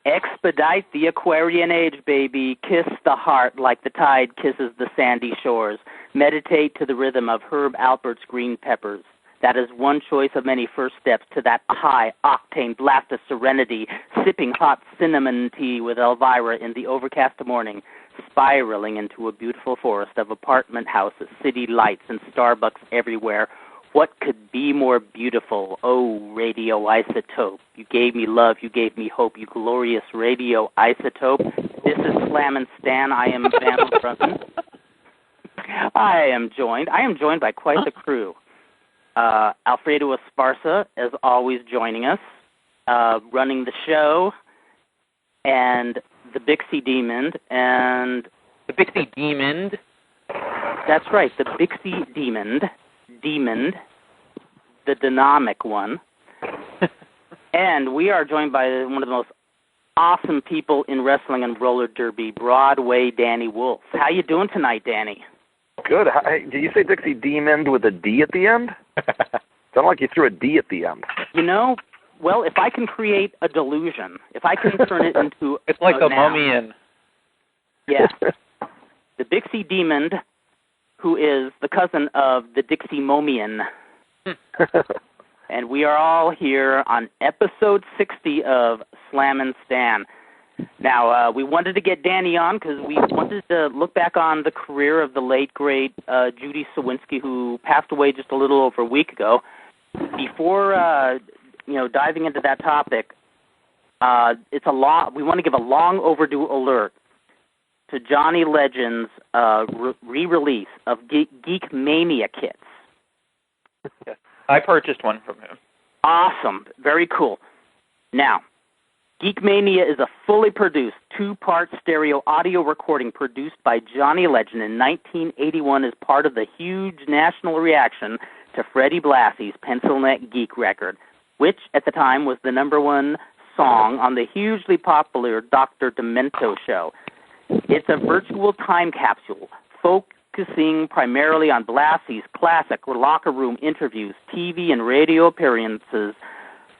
Expedite the Aquarian age, baby. Kiss the heart like the tide kisses the sandy shores. Meditate to the rhythm of Herb Alpert's Green Peppers. That is one choice of many first steps to that high-octane blast of serenity, sipping hot cinnamon tea with Elvira in the overcast morning, spiraling into a beautiful forest of apartment houses, city lights, and Starbucks everywhere. What could be more beautiful? Oh, radioisotope. You gave me love, you gave me hope, you glorious radioisotope. This is Slammin' Stan. I am Van Brunson. I am joined by quite the crew. Fredo Esparza is always joining us, running the show, and the Bixie Demon, and... The Bixie Demon? That's right, the Bixie Demon, the dynamic one. And we are joined by one of the most awesome people in wrestling and roller derby, Broadway Danny Wolf. How you doing tonight, Danny? Good. Did you say Dixie Demon with a D at the end? Sounded like you threw a D at the end. You know, well, if I can create a delusion, if I can turn it into it's like the mummy in. Yeah. The Bixie Demon, who is the cousin of the Dixie Momian. And we are all here on episode 60 of Slammin' Stan. Now, we wanted to get Danny on because we wanted to look back on the career of the late, great Judy Sawinski, who passed away just a little over a week ago. Before, diving into that topic, we want to give a long overdue alert to Johnny Legend's re-release of Geek Mania kits. Yes. I purchased one from him. Awesome. Very cool. Now, Geek Mania is a fully produced, two-part stereo audio recording produced by Johnny Legend in 1981 as part of the huge national reaction to Freddie Blassie's Pencil Neck Geek record, which at the time was the #1 song on the hugely popular Dr. Demento show. It's a virtual time capsule focusing primarily on Blassie's classic locker room interviews, TV and radio appearances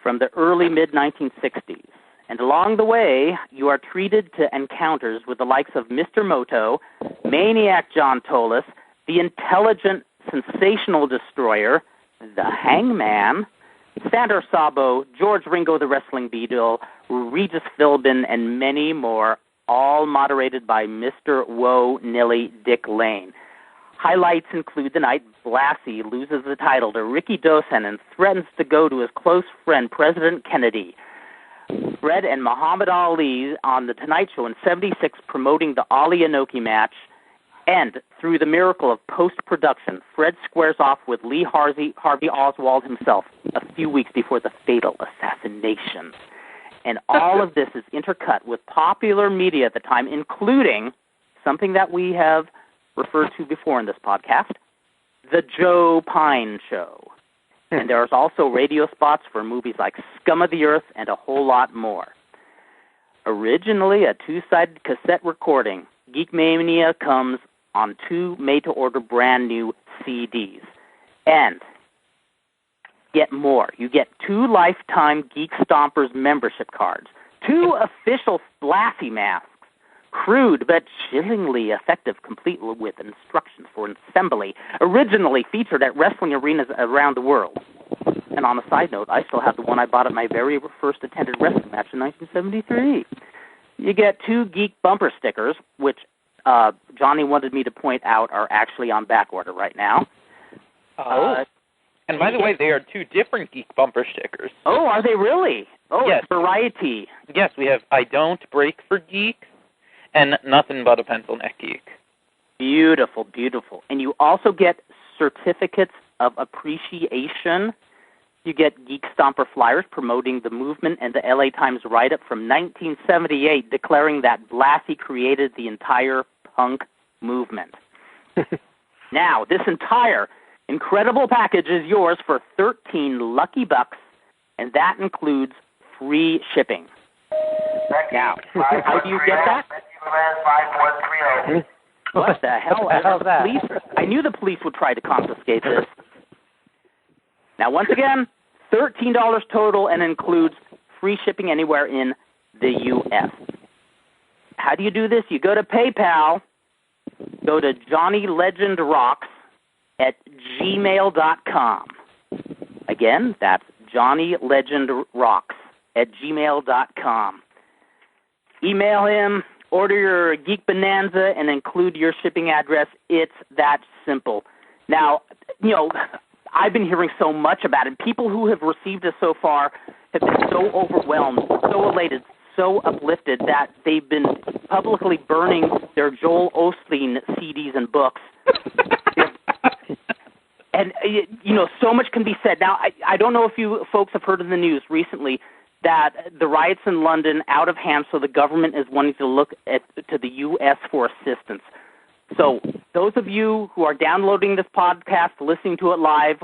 from the early mid-1960s. And along the way, you are treated to encounters with the likes of Mr. Moto, Maniac John Tolis, the intelligent, sensational destroyer, the Hangman, Sandor Sabo, George Ringo the Wrestling Beadle, Regis Philbin, and many more, all moderated by Mr. Woe Nilly Dick Lane. Highlights include the night Blassie loses the title to Ricky Dosen and threatens to go to his close friend President Kennedy. Fred and Muhammad Ali on The Tonight Show in '76 promoting the Ali Inoki match, and through the miracle of post-production, Fred squares off with Lee Harvey Oswald himself a few weeks before the fatal assassination. And all of this is intercut with popular media at the time, including something that we have referred to before in this podcast, The Joe Pine Show. And there's also radio spots for movies like Scum of the Earth and a whole lot more. Originally a two-sided cassette recording, Geek Mania comes on 2 made-to-order brand-new CDs. And get more. You get 2 lifetime Geek Stompers membership cards, 2 official Blassie masks, crude but chillingly effective, complete with instructions for assembly, originally featured at wrestling arenas around the world. And on a side note, I still have the one I bought at my very first attended wrestling match in 1973. You get 2 Geek bumper stickers, which Johnny wanted me to point out are actually on back order right now. And by the way, they are 2 different Geek bumper stickers. Oh, are they really? Oh, yes. It's variety. Yes, we have I Don't Break for Geek and Nothing But a Pencil Neck Geek. Beautiful, beautiful. And you also get certificates of appreciation. You get Geek Stomper flyers promoting the movement and the LA Times write-up from 1978 declaring that Blassie created the entire punk movement. Now, this entire incredible package is yours for 13 lucky bucks, and that includes free shipping. Now, how do you get that? What the hell? What the hell is that? I knew the police would try to confiscate this. Now, once again, $13 total and includes free shipping anywhere in the U.S. How do you do this? You go to PayPal, go to johnnylegendrocks@gmail.com. Again, that's johnnylegendrocks@gmail.com. Email him, order your Geek Bonanza, and include your shipping address. It's that simple. Now, I've been hearing so much about it. People who have received it so far have been so overwhelmed, so elated, so uplifted that they've been publicly burning their Joel Osteen CDs and books. And, so much can be said. Now, I don't know if you folks have heard in the news recently that the riots in London out of hand, so the government is wanting to look to the U.S. for assistance. So those of you who are downloading this podcast, listening to it live,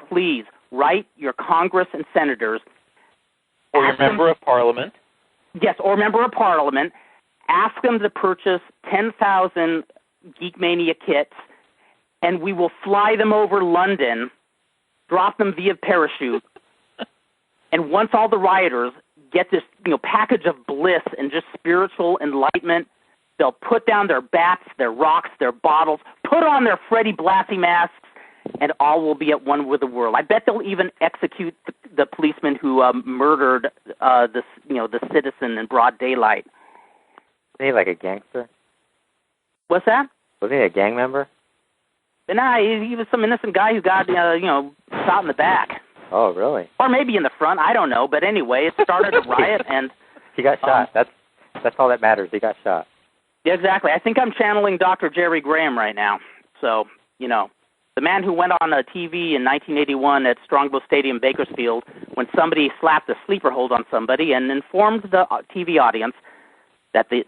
please write your Congress and senators. Or your member of Parliament. Yes, or member of Parliament. Ask them to purchase 10,000 Geekmania kits, and we will fly them over London, drop them via parachute, and once all the rioters get this package of bliss and just spiritual enlightenment, they'll put down their bats, their rocks, their bottles, put on their Freddie Blassie masks, and all will be at one with the world. I bet they'll even execute the policeman who murdered the citizen in broad daylight. Was he like a gangster? What's that? Was he a gang member? Nah, he was some innocent guy who got shot in the back. Oh, really? Or maybe in the front. I don't know. But anyway, it started a riot, and he got shot. That's all that matters. He got shot. Yeah, exactly. I think I'm channeling Dr. Jerry Graham right now. So, the man who went on TV in 1981 at Strongbow Stadium, Bakersfield, when somebody slapped a sleeper hold on somebody and informed the TV audience that is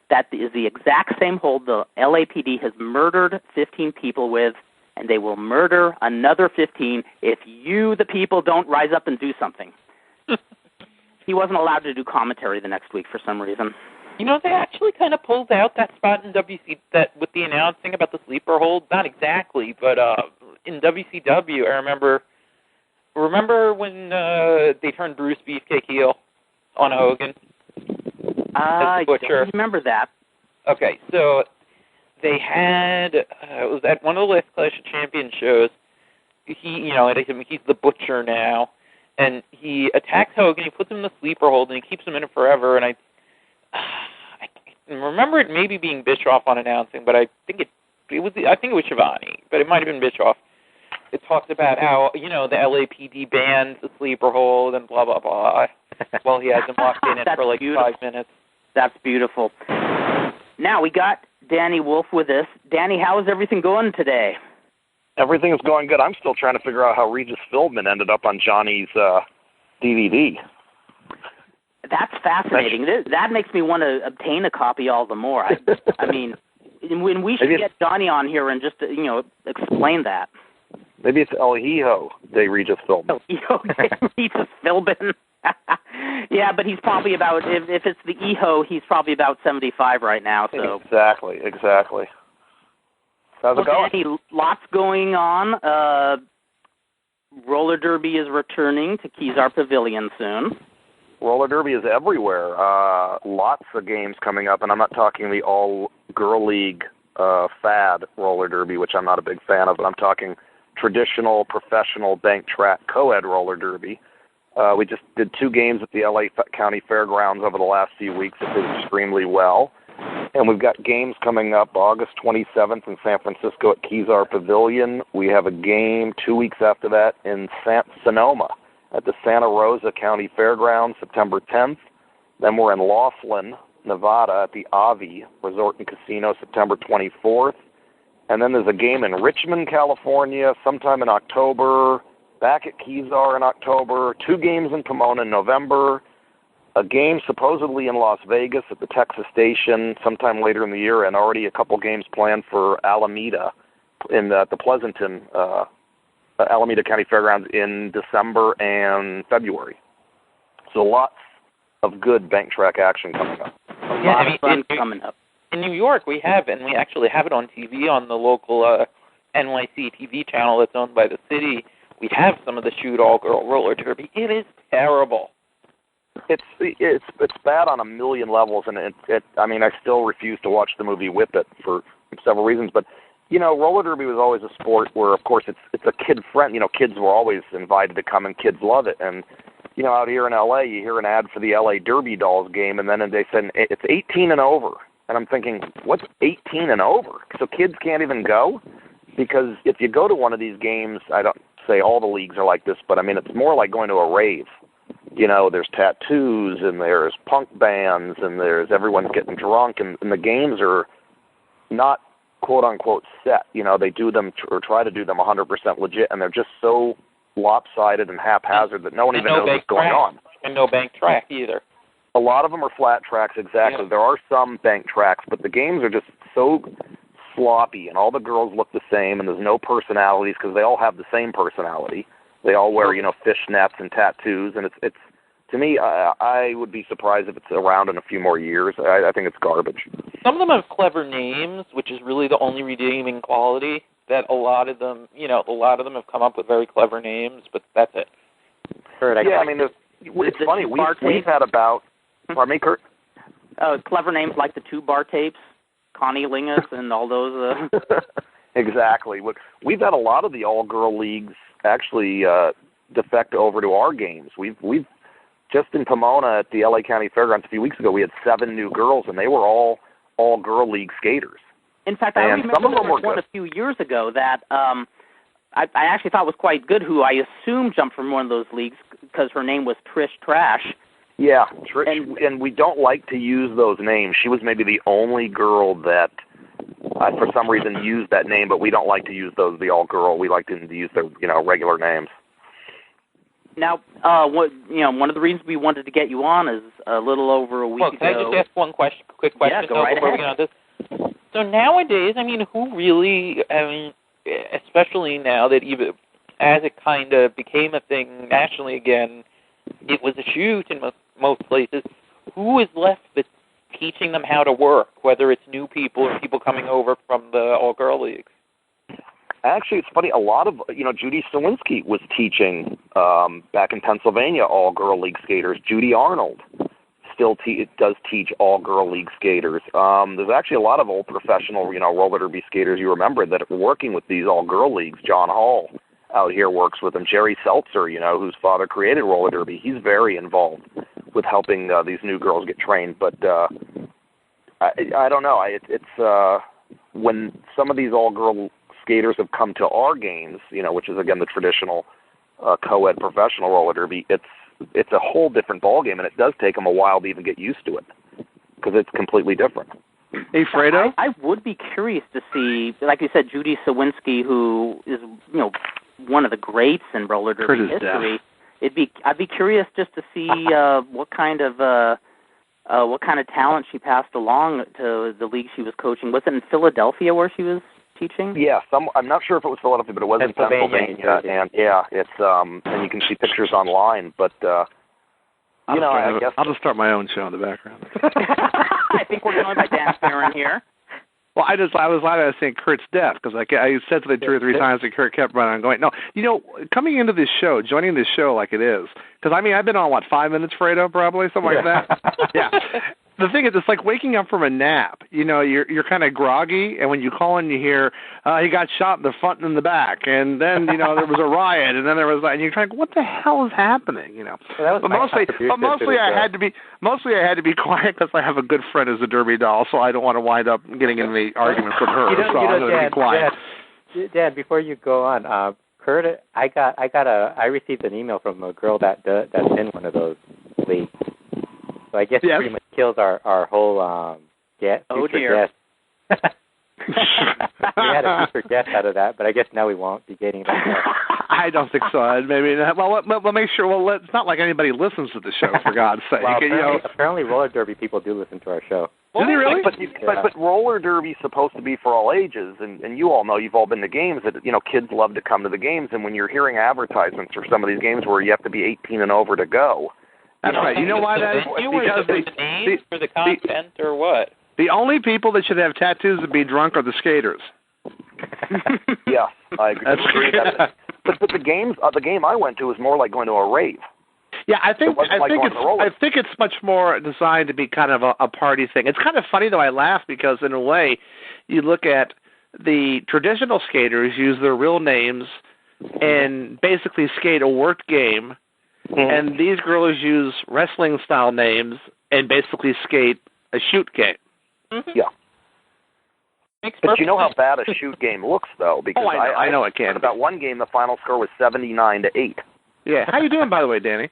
the exact same hold the LAPD has murdered 15 people with, and they will murder another 15 if you, the people, don't rise up and do something. He wasn't allowed to do commentary the next week for some reason. They actually kind of pulled out that spot in WC that with the announcing about the sleeper hold. Not exactly, but in WCW, I remember when they turned Bruce Beefcake heel on Hogan. I remember that. Okay, so they had it was at one of the last Clash of Champions shows. He's the Butcher now, and he attacks Hogan. He puts him in the sleeper hold, and he keeps him in it forever. And I remember it maybe being Bischoff on announcing, but I think it was Schiavone, but it might have been Bischoff. It talked about how the LAPD bans the sleeper hold and blah blah blah. Well, he has him locked in it for like beautiful. 5 minutes. That's beautiful. Now we got Danny Wolf with us. Danny, how is everything going today? Everything's going good. I'm still trying to figure out how Regis Philbin ended up on Johnny's DVD. That's fascinating. That makes me want to obtain a copy all the more. I mean, when we should get Johnny on here and just explain that. Maybe it's El Hijo de Regis Philbin. El Hijo de Regis Philbin. Yeah, but he's probably about, if it's the Hijo, he's probably about 75 right now. So Exactly. How's it going? Danny, lots going on. Roller Derby is returning to Kezar Pavilion soon. Roller Derby is everywhere. Lots of games coming up, and I'm not talking the all-girl league fad Roller Derby, which I'm not a big fan of, but I'm talking traditional, professional, bank track, co-ed Roller Derby. We just did 2 games at the LA County Fairgrounds over the last few weeks. It did extremely well. And we've got games coming up August 27th in San Francisco at Kezar Pavilion. We have a game 2 weeks after that in Sonoma at the Santa Rosa County Fairgrounds, September 10th. Then we're in Laughlin, Nevada at the Avi Resort and Casino, September 24th. And then there's a game in Richmond, California, sometime in October, back at Kezar in October, 2 games in Pomona in November, a game supposedly in Las Vegas at the Texas Station sometime later in the year, and already a couple games planned for Alameda in the Pleasanton, Alameda County Fairgrounds in December and February. So lots of good bank track action coming up. Coming up. In New York, we have, and we actually have it on TV on the local NYC TV channel that's owned by the city. We have some of the shoot-all-girl roller derby. It is terrible. It's bad on a million levels, and I mean, I still refuse to watch the movie Whip It for several reasons. But roller derby was always a sport where, of course, it's a kid friend. Kids were always invited to come, and kids love it. And out here in L.A., you hear an ad for the L.A. Derby Dolls game, and then they said it's 18 and over. And I'm thinking, what's 18 and over? So kids can't even go? Because if you go to one of these games, I don't say all the leagues are like this, but I mean, it's more like going to a rave. There's tattoos, and there's punk bands, and there's everyone's getting drunk, and the games are not quote-unquote set. They do them or try to do them 100% legit, and they're just so lopsided and haphazard that no one even knows what's going on. And no bank track either. A lot of them are flat tracks, exactly. Yeah. There are some bank tracks, but the games are just so sloppy, and all the girls look the same, and there's no personalities because they all have the same personality. They all wear, fishnets and tattoos, and it's to me, I would be surprised if it's around in a few more years. I think it's garbage. Some of them have clever names, which is really the only redeeming quality. That a lot of them have come up with very clever names, but that's it. Kurt, I mean, it's funny. We've had about. Pardon me, Kurt? Clever names like the 2-bar tapes, Connie Lingus, and all those. Exactly. We've had a lot of the all-girl leagues actually defect over to our games. We've just in Pomona at the LA County Fairgrounds a few weeks ago, we had 7 new girls, and they were all girl league skaters. In fact, I remember there was one a few years ago that I actually thought was quite good, who I assume jumped from one of those leagues because her name was Trish Trash. Yeah, Trish, and we don't like to use those names. She was maybe the only girl that, for some reason, used that name, but we don't like to use those, the all-girl. We like to use their, regular names. Now, one of the reasons we wanted to get you on is a little over a week ago. Can I just ask one quick question? Yeah, go right before ahead. we get on this? So nowadays, I mean, who really, especially now that even as it kind of became a thing nationally again, it was a shoot in most places. Who is left that's teaching them how to work, whether it's new people or people coming over from the all-girl leagues? Actually, it's funny. A lot of, Judy Sawinski was teaching back in Pennsylvania all-girl league skaters. Judy Arnold still does teach all-girl league skaters. There's actually a lot of old professional, roller derby skaters you remember that are working with these all-girl leagues. John Hall out here works with them. Jerry Seltzer, whose father created roller derby, he's very involved with helping these new girls get trained. But I don't know. It's when some of these all-girl skaters have come to our games, which is again the traditional co-ed professional roller derby, it's a whole different ballgame, and it does take them a while to even get used to it because it's completely different. Hey, Fredo? I would be curious to see, like you said, Judy Sawinski, who is one of the greats in roller derby history. I'd be curious just to see what kind of talent she passed along to the league she was coaching. Was it in Philadelphia where she was teaching? Yeah, I'm not sure if it was Philadelphia, but it was in Pennsylvania. And yeah, it's and you can see pictures online. But I guess I'll just start my own show in the background. I think we're going by Dan Farron here. Well, I was saying Kurt's deaf because I said something 2 or 3 times and Kurt kept running on going. No, coming into this show, joining this show like it is, because I've been on 5 minutes, Fredo, probably something like that. Yeah. The thing is, it's like waking up from a nap. You're kind of groggy, and when you call in, you hear he got shot in the front and in the back, and then there was a riot, and then there was, and you're kind of, what the hell is happening? Well, but mostly I had to be quiet because I have a good friend as a derby doll, so I don't want to wind up getting into the arguments with her. So I'm going to be quiet. Dad, before you go on, Kurt, I received an email from a girl that's in one of those leagues. So I guess it pretty much kills our whole future guest. We had a future guest out of that, but I guess now we won't be getting that. I don't think so. Maybe not. Well, we'll make sure. Well, it's not like anybody listens to the show, for God's sake. Well, apparently roller derby people do listen to our show. Do they really? But roller derby's supposed to be for all ages, and you all know, you've all been to games that kids love to come to the games, and when you're hearing advertisements for some of these games where you have to be 18 and over to go. That's right. You know why that is? Because the names for the content or what? The only people that should have tattoos and be drunk are the skaters. Yeah, I agree. But the game I went to was more like going to a rave. Yeah, I think it's much more designed to be kind of a party thing. It's kind of funny though. I laugh because in a way, you look at the traditional skaters use their real names and basically skate a worked game, and these girls use wrestling style names and basically skate a shoot game. Yeah. But you know how bad a shoot game looks, though, because I know it can. About one game, the final score was 79-8. Yeah. How you doing, by the way, Danny?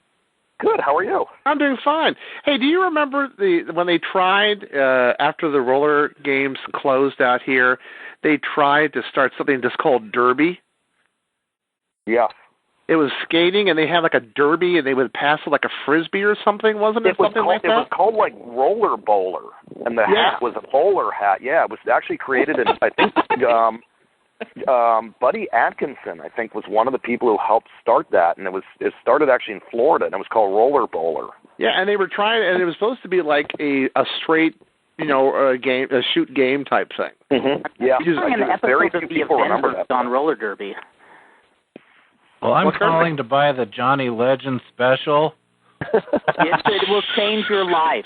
Good. How are you? I'm doing fine. Hey, do you remember when they tried after the roller games closed out here? They tried to start something just called Derby. Yeah. It was skating, and they had like a derby, and they would pass it like a frisbee or something, wasn't it? It was called like roller bowler, and the hat was a bowler hat. Yeah, it was actually created in, I think, Buddy Atkinson, I think, was one of the people who helped start that, and it started actually in Florida, and it was called roller bowler. Yeah, and they were trying, and it was supposed to be like a straight, a shoot game type thing. Mm-hmm. Yeah, very few people remember that on roller derby. Well, I'm calling to buy the Johnny Legend special. It will change your life.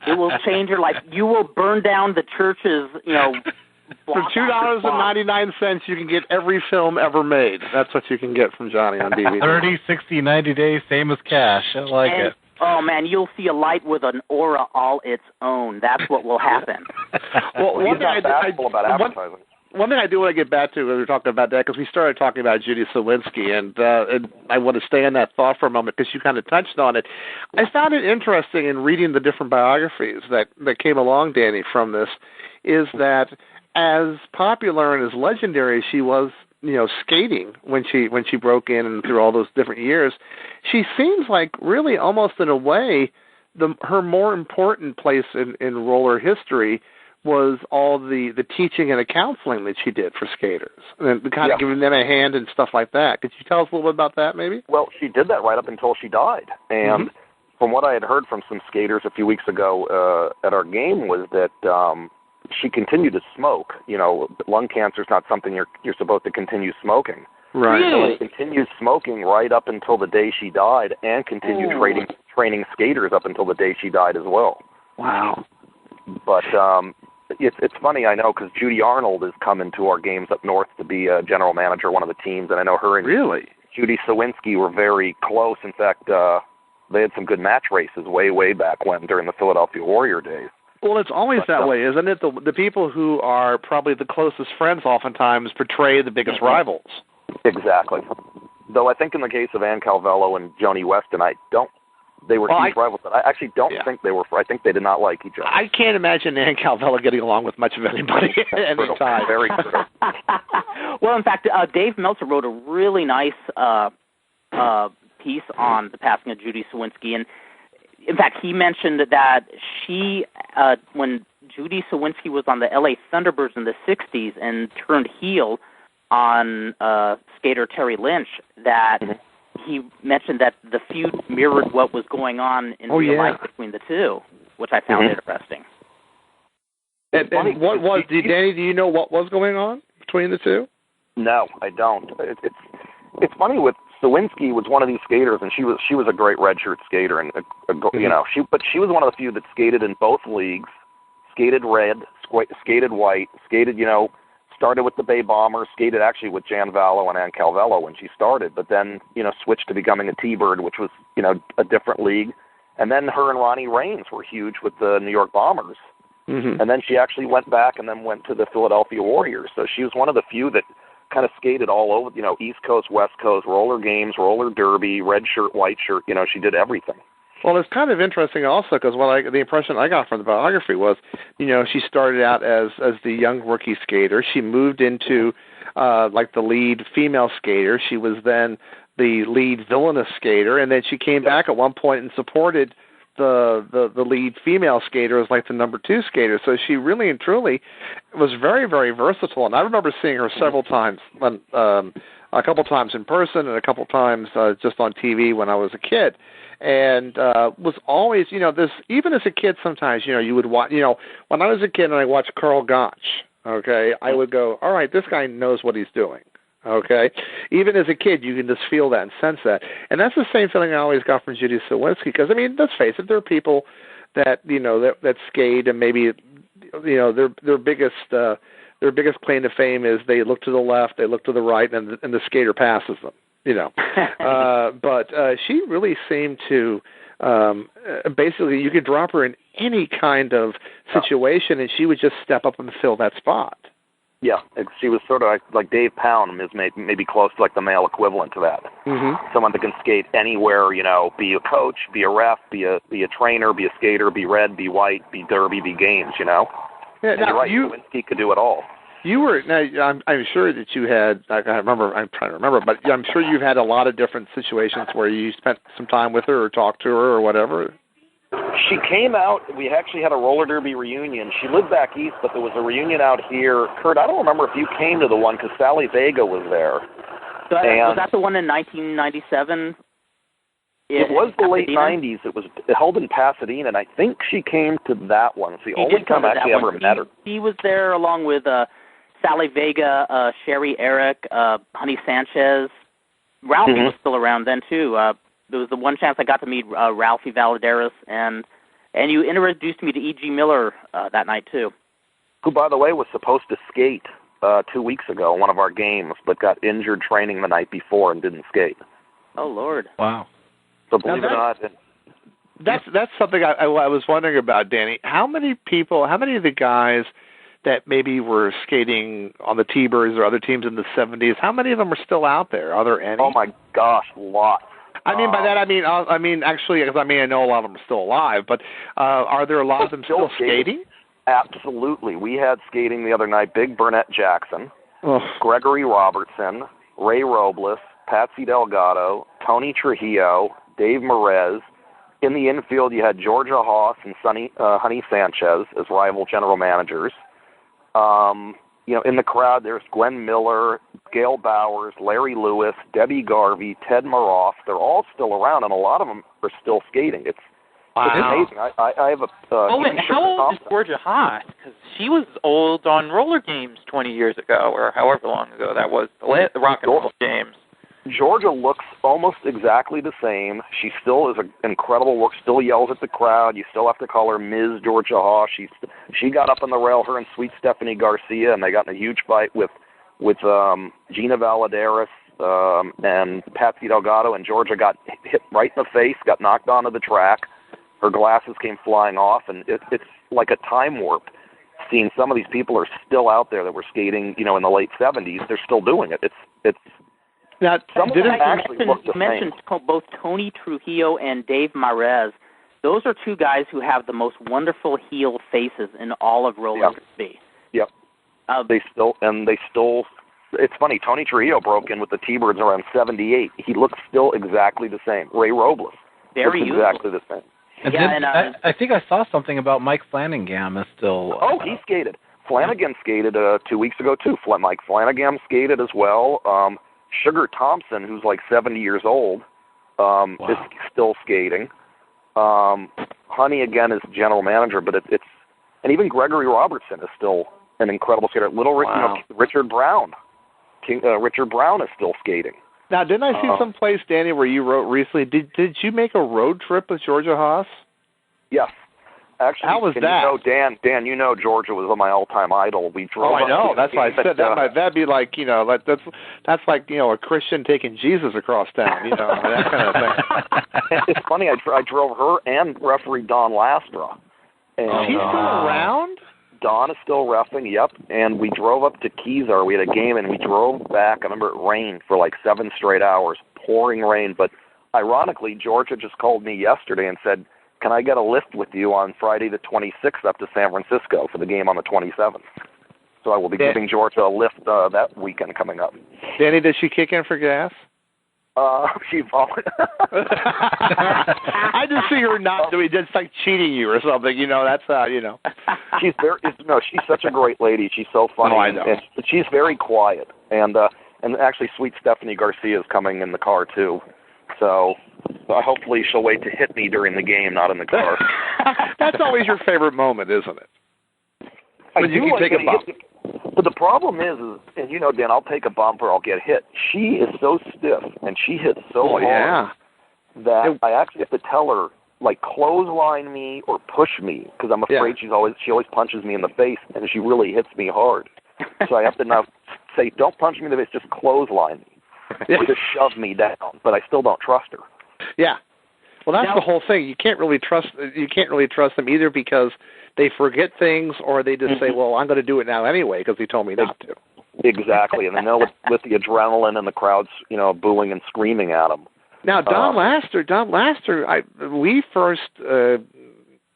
It will change your life. You will burn down the church's, For $2.99, you can get every film ever made. That's what you can get from Johnny on DVD. 30, 60, 90 days, same as cash. I like it. Oh, man, you'll see a light with an aura all its own. That's what will happen. Well, one thing about advertising. One thing I do want to get back to when we were talking about that, because we started talking about Judy Sawinski, and I want to stay on that thought for a moment because you kind of touched on it. I found it interesting in reading the different biographies that came along, Danny, from this, is that as popular and as legendary as she was, skating when she broke in and through all those different years, she seems like really almost in a way her more important place in roller history was all the teaching and the counseling that she did for skaters, and kind of giving them a hand and stuff like that. Could you tell us a little bit about that, maybe? Well, she did that right up until she died. And from what I had heard from some skaters a few weeks ago at our game was that she continued to smoke. Lung cancer is not something you're supposed to continue smoking. Right. So she continued smoking right up until the day she died, and continued training skaters up until the day she died as well. Wow. But it's funny, I know, because Judy Arnold is coming to our games up north to be a general manager of one of the teams, and I know her and Judy Sawinski were very close. In fact, they had some good match races way back when, during the Philadelphia Warrior days. Well, it's always that way, isn't it? The people who are probably the closest friends oftentimes portray the biggest rivals. Exactly. Though I think in the case of Ann Calvello and Joni Weston, they were huge rivals, but I actually don't think they were. I think they did not like each other. I can't imagine Ann Calvello getting along with much of anybody at any time. Very true. Well, in fact, Dave Meltzer wrote a really nice piece on the passing of Judy Sawinski, and in fact, he mentioned that she, when Judy Sawinski was on the LA Thunderbirds in the 60s and turned heel on skater Terry Lynch, that he mentioned that the feud mirrored what was going on in real life between the two, which I found interesting. And what was, Danny, do you know what was going on between the two? No, I don't. It's funny with Sawinski was one of these skaters, and she was a great redshirt skater, and she was one of the few that skated in both leagues, skated red, skated white, skated started with the Bay Bombers, skated actually with Jan Vallow and Ann Calvello when she started, but then switched to becoming a T-Bird, which was a different league, and then her and Ronnie Raines were huge with the New York Bombers, and then she actually went back and then went to the Philadelphia Warriors. So she was one of the few that kind of skated all over, East Coast, West Coast, roller games, roller derby, red shirt, white shirt. She did everything. Well, it's kind of interesting also because the impression I got from the biography was, she started out as the young rookie skater. She moved into like the lead female skater. She was then the lead villainous skater, and then she came back at one point and supported the lead female skater as like the number 2 skater. So she really and truly was very, very versatile. And I remember seeing her several times, a couple times in person and a couple times just on TV when I was a kid. And was always, this, even as a kid sometimes, you would watch, when I was a kid and I watched Carl Gotch, okay, I would go, all right, this guy knows what he's doing. Okay, even as a kid, you can just feel that and sense that, and that's the same feeling I always got from Judy Sawinski. Because I mean, let's face it, there are people that that skate, and maybe their biggest claim to fame is they look to the left, they look to the right, and the skater passes them. But she really seemed to basically you could drop her in any kind of situation, and she would just step up and fill that spot. Yeah, she was sort of like Dave Pound is maybe close to like the male equivalent to that. Mm-hmm. Someone that can skate anywhere, be a coach, be a ref, be a trainer, be a skater, be red, be white, be derby, be games, Yeah, and you're right, Lewinsky could do it all. You were now. I'm sure that you had. I'm trying to remember, but I'm sure you've had a lot of different situations where you spent some time with her or talked to her or whatever. She came out. We actually had a roller derby reunion. She lived back east, but there was a reunion out here. Kurt, I don't remember if you came to the one because Sally Vega was there. So was that the one in 1997? It was the late 90s. It was held in Pasadena, and I think she came to that one. It's the only time I actually ever met her. She was there along with Sally Vega, Sherry Eric, Honey Sanchez. Ralphie was still around then, too. There was the one chance I got to meet Ralphie Valadares, and you introduced me to E.G. Miller that night, too. Who, by the way, was supposed to skate 2 weeks ago, one of our games, but got injured training the night before and didn't skate. Oh, Lord. Wow. So believe it or not... That's something I was wondering about, Danny. How many of the guys that maybe were skating on the T-Birds or other teams in the 70s, how many of them are still out there? Are there any? Oh, my gosh, lots. I mean, by that, I mean, actually, because I know a lot of them are still alive, but are there a lot of them still skating? Absolutely. We had skating the other night, Big Burnett Jackson, Gregory Robertson, Ray Robles, Patsy Delgado, Tony Trujillo, Dave Merez. In the infield, you had Georgia Haas and Honey Sanchez as rival general managers. In the crowd, there's Gwen Miller, Gail Bowers, Larry Lewis, Debbie Garvey, Ted Maroff. They're all still around, and a lot of them are still skating. It's amazing. I have a... and how old is Georgia Haas? Because she was old on roller games 20 years ago, or however long ago that was, the Rock and Roll Games. Georgia looks almost exactly the same. She still is an incredible work, still yells at the crowd. You still have to call her Ms. Georgia Haas. She got up on the rail, her and Sweet Stephanie Garcia, and they got in a huge fight with Gina Valadares and Patsy Delgado, and Georgia got hit right in the face, got knocked onto the track. Her glasses came flying off, and it's like a time warp. Seeing some of these people are still out there that were skating, in the late 70s. They're still doing it. It's Now, you mentioned both Tony Trujillo and Dave Marez. Those are two guys who have the most wonderful heel faces in all of roller derby. Yep. They still. It's funny. Tony Trujillo broke in with the T-Birds around '78. He looks still exactly the same. Ray Robles looks exactly the same. And I think I saw something about Mike Flanagan is still. He skated. Flanagan skated 2 weeks ago too. Mike Flanagan skated as well. Sugar Thompson, who's like 70 years old, is still skating. Honey, again, is general manager, but it's and even Gregory Robertson is still an incredible skater. Richard Brown. Richard Brown is still skating. Now, didn't I see someplace, Danny, where you wrote recently, did you make a road trip with Georgia Haas? Yes. Actually, how was that? Dan, Georgia was my all-time idol. We drove. I know. That's why I said that'd be like that's like a Christian taking Jesus across town, that kind of thing. It's funny. I drove her and referee Don Lastra. And, she's still around? Don is still reffing. Yep. And we drove up to Kezar. We had a game, and we drove back. I remember it rained for like 7 straight hours, pouring rain. But ironically, Georgia just called me yesterday and said, "Can I get a lift with you on Friday the 26th up to San Francisco for the game on the 27th?" So I will be giving Georgia a lift that weekend coming up. Danny, does she kick in for gas? She volunteered. I just see her not doing, just like cheating you or something. That's She's such a great lady. She's so funny. Oh, I know. And she's very quiet. And actually, Sweet Stephanie Garcia is coming in the car too. So hopefully she'll wait to hit me during the game, not in the car. That's always your favorite moment, isn't it? I do like But the problem is, and you know, Dan, I'll take a bump or I'll get hit. She is so stiff and she hits so hard that I actually have to tell her, like, clothesline me or push me, because I'm afraid she always punches me in the face, and she really hits me hard. So I have to now say, don't punch me in the face, just clothesline me, or just shove me down. But I still don't trust her. Yeah. Well, that's the whole thing. You can't really trust them either, because they forget things, or they just say, well, I'm going to do it now anyway because he told me not to. Exactly. And then with the adrenaline and the crowds, you know, booing and screaming at them. Now, Don Laster, we first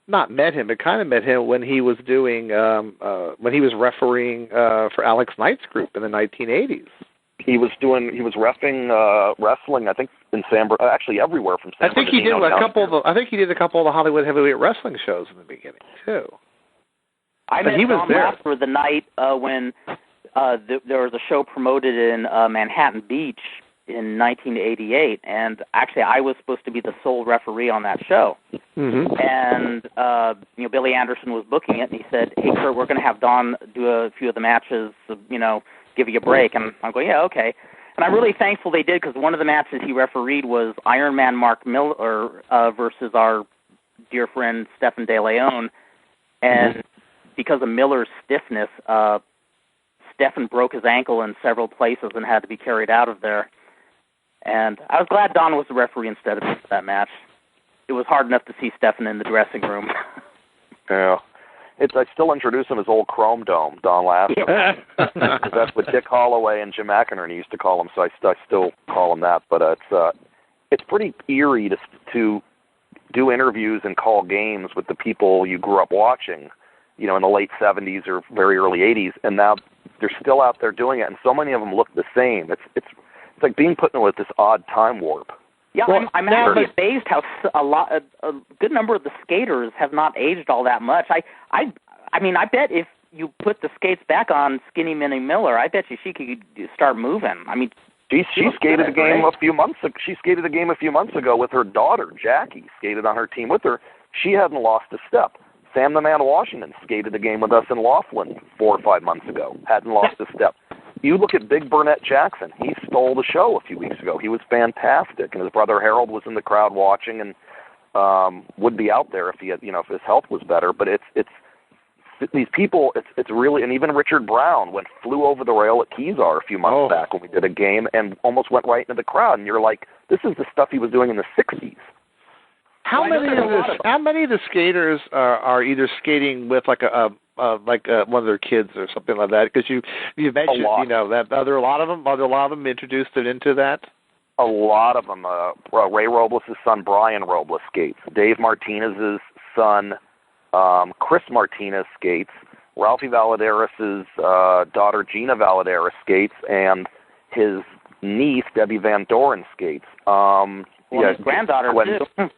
not met him, but kind of met him when he was doing when he was refereeing for Alex Knight's group in the 1980s. He was reffing wrestling, I think, in actually everywhere from San Bernardino. I think he did a couple of the Hollywood heavyweight wrestling shows in the beginning too. I met Don Laster the night when there was a show promoted in Manhattan Beach in 1988, and actually I was supposed to be the sole referee on that show. Mm-hmm. And you know, Billy Anderson was booking it, and he said, "Hey, Kurt, we're going to have Don do a few of the matches, you know, give you a break." And I'm going, "Yeah, okay." And I'm really thankful they did, because one of the matches he refereed was Iron Man Mark Miller versus our dear friend Stephan De Leon, and because of Miller's stiffness, Stephan broke his ankle in several places and had to be carried out of there. And I was glad Don was the referee instead of me for that match. It was hard enough to see Stephan in the dressing room. Yeah. I still introduce him as Old Chrome Dome, Don Laster. That's what Dick Holloway and Jim McInerney used to call him, so I still call him that. But it's pretty eerie to do interviews and call games with the people you grew up watching, you know, in the late 70s or very early 80s, and now they're still out there doing it, and so many of them look the same. It's like being put into this odd time warp. Yeah, well, I'm actually amazed how a good number of the skaters have not aged all that much. I mean, I bet if you put the skates back on Skinny Minnie Miller, I bet you she could start moving. I mean, she skated the game a few months ago. She skated the game a few months ago with her daughter Jackie. Skated on her team with her. She hadn't lost a step. Sam the Man Washington skated the game with us in Laughlin 4 or 5 months ago. Hadn't lost a step. You look at Big Burnett Jackson. He stole the show a few weeks ago. He was fantastic, and his brother Harold was in the crowd watching, and would be out there if he had, you know, if his health was better. But it's these people. It's really, and even Richard Brown flew over the rail at Kezar a few months back when we did a game and almost went right into the crowd. And you're like, this is the stuff he was doing in the '60s. How many of the skaters are either skating with like one of their kids or something like that? Because you mentioned, you know, that are there a lot of them introduced it into that? A lot of them. Ray Robles' son Brian Robles skates. Dave Martinez's son Chris Martinez skates. Ralphie Valadares' daughter Gina Valadares skates, and his niece Debbie Van Doren skates. His granddaughter too.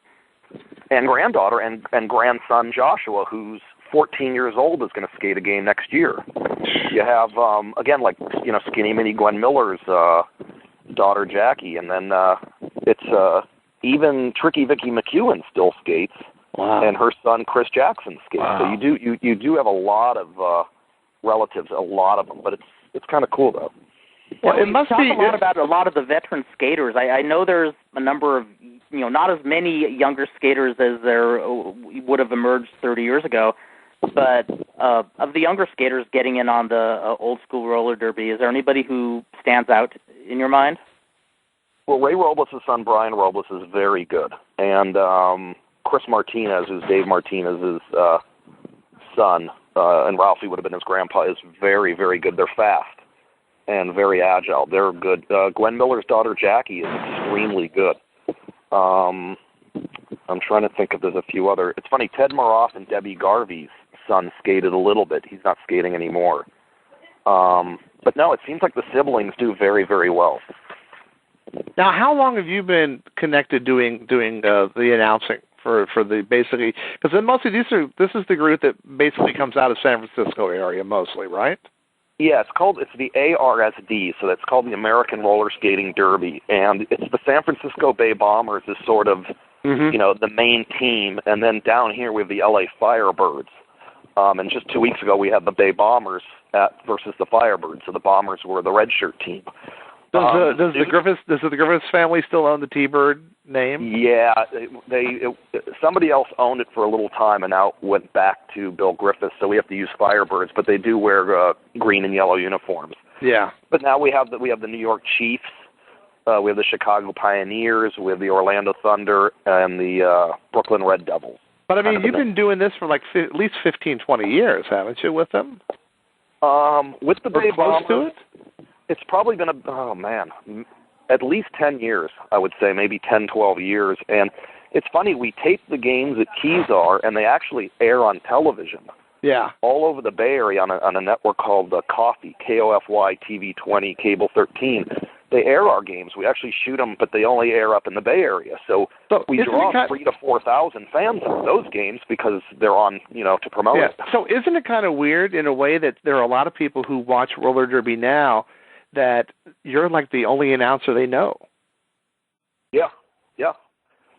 And granddaughter and grandson Joshua, who's 14 years old, is going to skate a game next year. You have, again, like, you know, Skinny Minnie Gwen Miller's daughter Jackie, and then it's even Tricky Vicky McEwen still skates, and her son Chris Jackson skates. Wow. So you do have a lot of relatives, a lot of them, but it's kind of cool though. Well, it must be a lot about a lot of the veteran skaters. I know there's a number of, you know, not as many younger skaters as there would have emerged 30 years ago, but of the younger skaters getting in on the old school roller derby, is there anybody who stands out in your mind? Well, Ray Robles' son Brian Robles is very good, and Chris Martinez, who's Dave Martinez's son, and Ralphie would have been his grandpa, is very, very good. They're fast and very agile. They're good. Gwen Miller's daughter Jackie is extremely good. I'm trying to think if there's a few other. It's funny, Ted Maroff and Debbie Garvey's son skated a little bit. He's not skating anymore. But no, it seems like the siblings do very, very well. Now, how long have you been connected doing the announcing for the basically? Because then mostly this is the group that basically comes out of San Francisco area mostly, right? Yeah, it's the ARSD, so that's called the American Roller Skating Derby, and it's the San Francisco Bay Bombers is sort of, you know, the main team, and then down here we have the LA Firebirds. And just 2 weeks ago, we had the Bay Bombers versus the Firebirds. So the Bombers were the red shirt team. Does the Griffiths family still own the T-Bird name? Yeah, somebody else owned it for a little time, and now it went back to Bill Griffiths. So we have to use Firebirds, but they do wear green and yellow uniforms. Yeah. But now we have the New York Chiefs, we have the Chicago Pioneers, we have the Orlando Thunder, and the Brooklyn Red Devils. But I mean, you've been doing this for like at least 15, 20 years, haven't you, with them? With the Bay close Bombers, to it? It's probably been at least 10 years, I would say, maybe 10, 12 years. And it's funny, we tape the games at Kezar, and they actually air on television. Yeah. All over the Bay Area on a network called Coffee, KOFY, TV 20, Cable 13. They air our games. We actually shoot them, but they only air up in the Bay Area. So we draw 3,000 to 4,000 fans at those games because they're on, to promote it. So isn't it kind of weird in a way that there are a lot of people who watch roller derby now that you're like the only announcer they know? Yeah.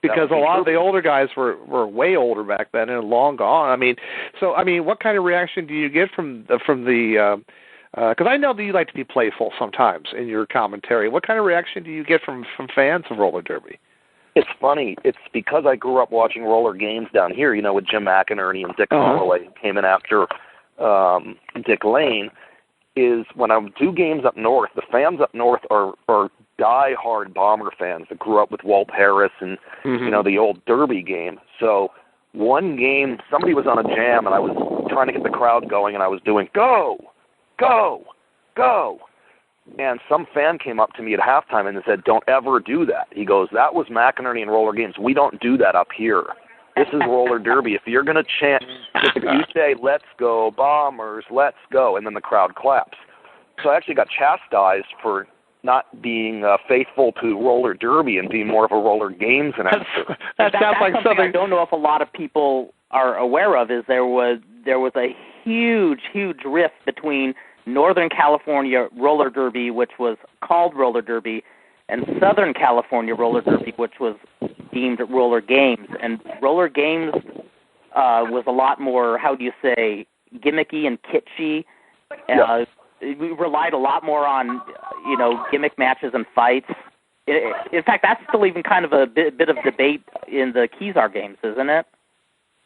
Because a lot of the older guys were way older back then and long gone. I mean, what kind of reaction do you get from the because I know that you like to be playful sometimes in your commentary. What kind of reaction do you get from fans of roller derby? It's funny. It's because I grew up watching roller games down here, with Jim McInerney and Dick Conway, who came in after Dick Lane. Is when I do games up north, the fans up north are die-hard Bomber fans that grew up with Walt Harris and, the old Derby game. So one game, somebody was on a jam, and I was trying to get the crowd going, and I was doing, go, go, go. And some fan came up to me at halftime and said, don't ever do that. He goes, that was McInerney and roller games. We don't do that up here. This is roller derby. If you're going to chant, if you say, let's go, Bombers, let's go, and then the crowd claps. So I actually got chastised for not being faithful to roller derby and being more of a roller games announcer. That sounds like something I don't know if a lot of people are aware of. Is there was a huge rift between Northern California roller derby, which was called roller derby, and Southern California roller derby, which was deemed roller games. And roller games was a lot more, gimmicky and kitschy. We relied a lot more on, gimmick matches and fights. In fact, that's still even kind of a bit of debate in the Kezar games, isn't it?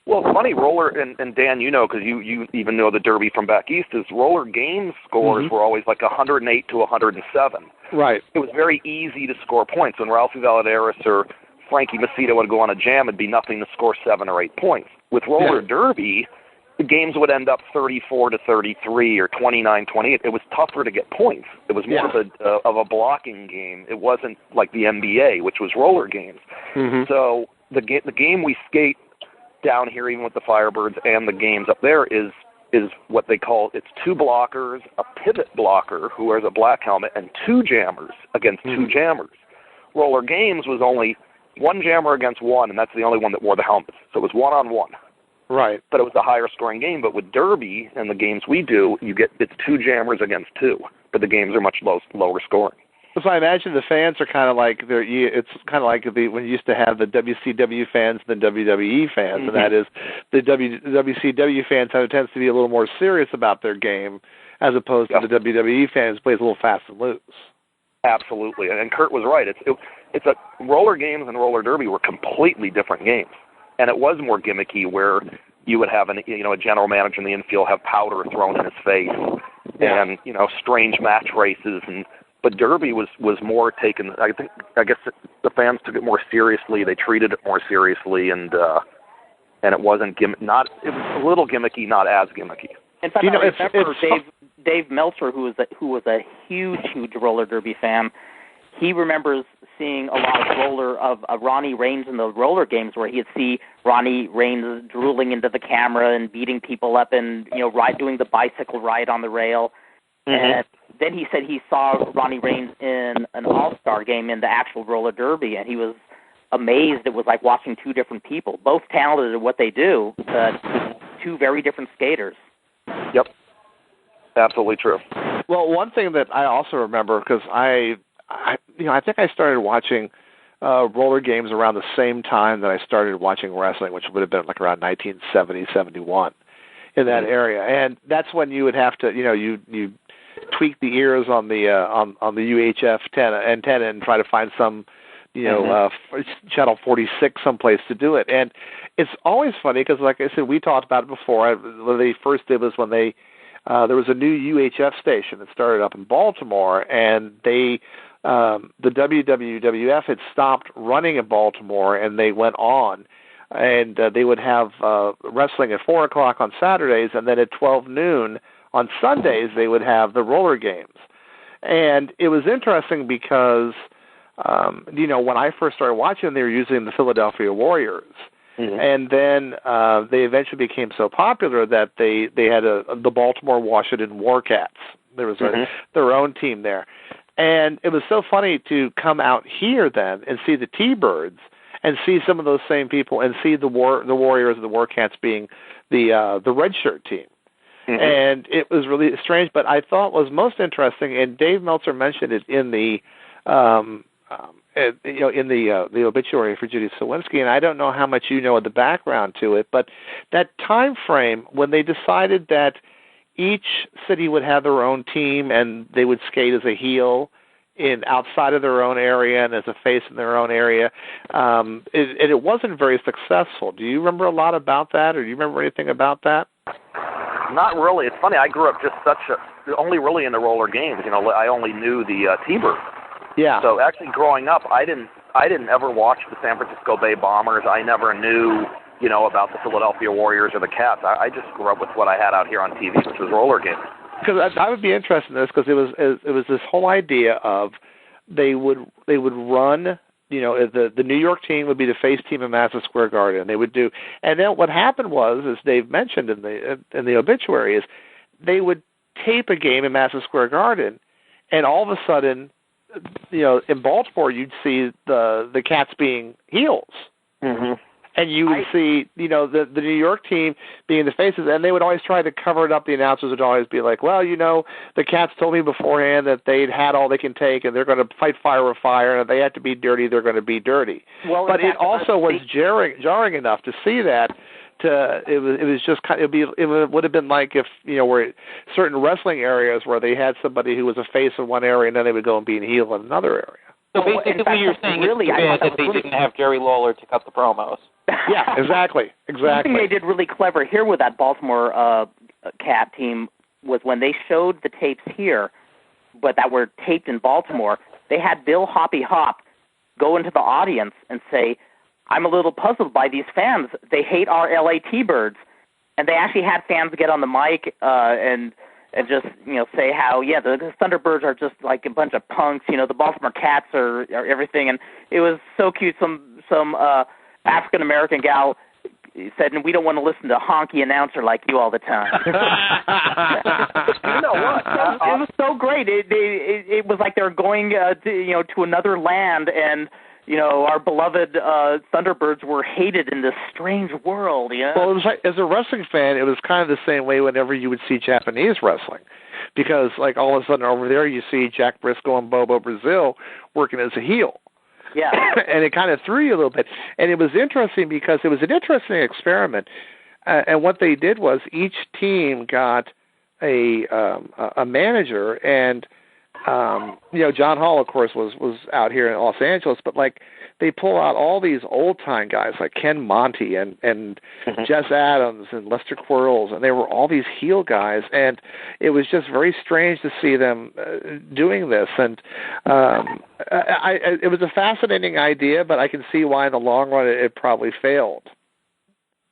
Well, it's funny, roller, and Dan, because you even know the Derby from back east, is roller game scores were always like 108 to 107. Right. It was very easy to score points. When Ralphie Valadares or Frankie Macedo would go on a jam, it'd be nothing to score 7 or 8 points. With roller derby, the games would end up 34 to 33 or 29-28. It was tougher to get points. It was more of a blocking game. It wasn't like the NBA, which was roller games. So the game we skate down here, even with the Firebirds and the games up there, is what they call, it's 2 blockers, a pivot blocker who wears a black helmet, and 2 jammers against 2 jammers. Roller games was only 1 jammer against 1, and that's the only one that wore the helmets. So it was 1-on-1. Right. But it was a higher scoring game. But with Derby and the games we do, it's 2 jammers against 2, but the games are much lower scoring. So I imagine the fans are kind of like it's kind of like when you used to have the WCW fans and the WWE fans, and that is the WCW fans have a tendency to be a little more serious about their game as opposed to the WWE fans who plays a little fast and loose. Absolutely, and Kurt was right. It's a roller games and roller derby were completely different games, and it was more gimmicky where you would have a general manager in the infield have powder thrown in his face, and strange match races But Derby was more taken. I guess the fans took it more seriously. They treated it more seriously, and it wasn't it was a little gimmicky, not as gimmicky. In fact, I remember Dave Meltzer, who was a huge roller derby fan. He remembers seeing a lot of Ronnie Raines in the roller games, where he'd see Ronnie Raines drooling into the camera and beating people up, and doing the bicycle ride on the rail. And then he said he saw Ronnie Raines in an all-star game in the actual roller derby, and he was amazed. It was like watching 2 different people, both talented at what they do, but 2 very different skaters. Yep, absolutely true. Well, one thing that I also remember, because I think I started watching roller games around the same time that I started watching wrestling, which would have been like around 1970, 71. in that area, and that's when you would have to, you tweak the ears on the UHF antenna and try to find some, channel 46 someplace to do it. And it's always funny because, like I said, we talked about it before. What they first did was when there was a new UHF station that started up in Baltimore, and the WWF had stopped running in Baltimore, and they went on. And they would have wrestling at 4 o'clock on Saturdays, and then at 12 noon on Sundays they would have the roller games. And it was interesting because, when I first started watching, they were using the Philadelphia Warriors. Mm-hmm. And then they eventually became so popular that they had the Baltimore Washington Warcats. There was their own team there. And it was so funny to come out here then and see the T-Birds and see some of those same people and see the Warriors and the Warcats being the red shirt team. Mm-hmm. And it was really strange, but I thought was most interesting, and Dave Meltzer mentioned it in the the obituary for Judy Sawinski, and I don't know how much you know of the background to it, but that time frame when they decided that each city would have their own team and they would skate as a heel outside of their own area and as a face in their own area, it wasn't very successful. Do you remember a lot about that, or do you remember anything about that? Not really. It's funny. I grew up just only really in the roller games. I only knew the T-Bird. Yeah. So actually, growing up, I didn't ever watch the San Francisco Bay Bombers. I never knew, about the Philadelphia Warriors or the Cats. I just grew up with what I had out here on TV, which was roller games. Because I would be interested in this because it was this whole idea of they would run. The New York team would be the face team in Madison Square Garden. They would do, and then what happened was, as Dave mentioned in the obituary, is they would tape a game in Madison Square Garden, and all of a sudden, in Baltimore, you'd see the Cats being heels. Mm-hmm. And you would see, the New York team being the faces, and they would always try to cover it up. The announcers would always be like, well, the Cats told me beforehand that they'd had all they can take, and they're going to fight fire with fire, and if they have to be dirty, they're going to be dirty. Well, but it also was jarring enough to see that. It would have been like if were certain wrestling areas where they had somebody who was a face in one area, and then they would go and be a heel in another area. So basically, you're saying really, that they didn't have Jerry Lawler to cut the promos. Yeah, exactly. One thing they did really clever here with that Baltimore Cat team was when they showed the tapes here, but that were taped in Baltimore, they had Bill Hoppy Hop go into the audience and say, I'm a little puzzled by these fans. They hate our LA T-Birds. And they actually had fans get on the mic and just, say how, the Thunderbirds are just like a bunch of punks. The Baltimore Cats are everything. And it was so cute. Some African-American gal said, and we don't want to listen to a honky announcer like you all the time. You know what? It was so great. It was like they were going to another land, and our beloved Thunderbirds were hated in this strange world. Well, it was like, as a wrestling fan, it was kind of the same way whenever you would see Japanese wrestling, because like all of a sudden over there you see Jack Briscoe and Bobo Brazil working as a heel. Yeah. And it kind of threw you a little bit. And it was interesting because it was an interesting experiment. And what they did was each team got a manager, and John Hall, of course, was out here in Los Angeles, but like they pull out all these old time guys like Ken Monty and Jess Adams and Lester Quirrells, and they were all these heel guys, and it was just very strange to see them doing this. And it was a fascinating idea, but I can see why in the long run it probably failed.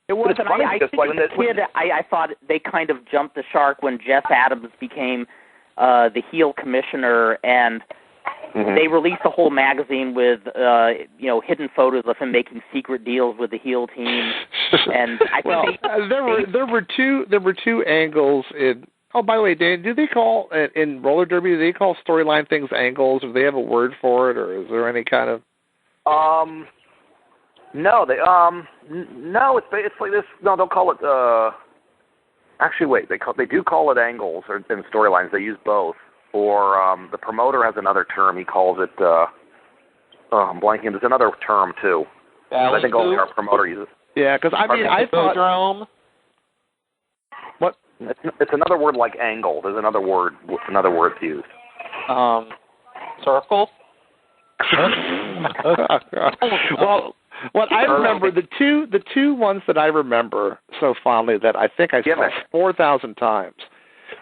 It was. And I think as a kid, I thought they kind of jumped the shark when Jess Adams became the heel commissioner, and they released a whole magazine with hidden photos of him making secret deals with the heel team. And I think there were two angles in. Oh, by the way, Dan, do they call in roller derby? Do they call storyline things angles, or do they have a word for it, or is there any kind of? No, no, it's like this. No, they'll call it. Actually, wait, they do call it angles or in storylines. They use both. Or the promoter has another term. He calls it. I'm blanking. There's another term too. I think only our promoter uses. Yeah, because I thought. It's another word like angle. There's another word used. Circle. Well, what I remember, the two ones that I remember so fondly that I think I saw 4,000 times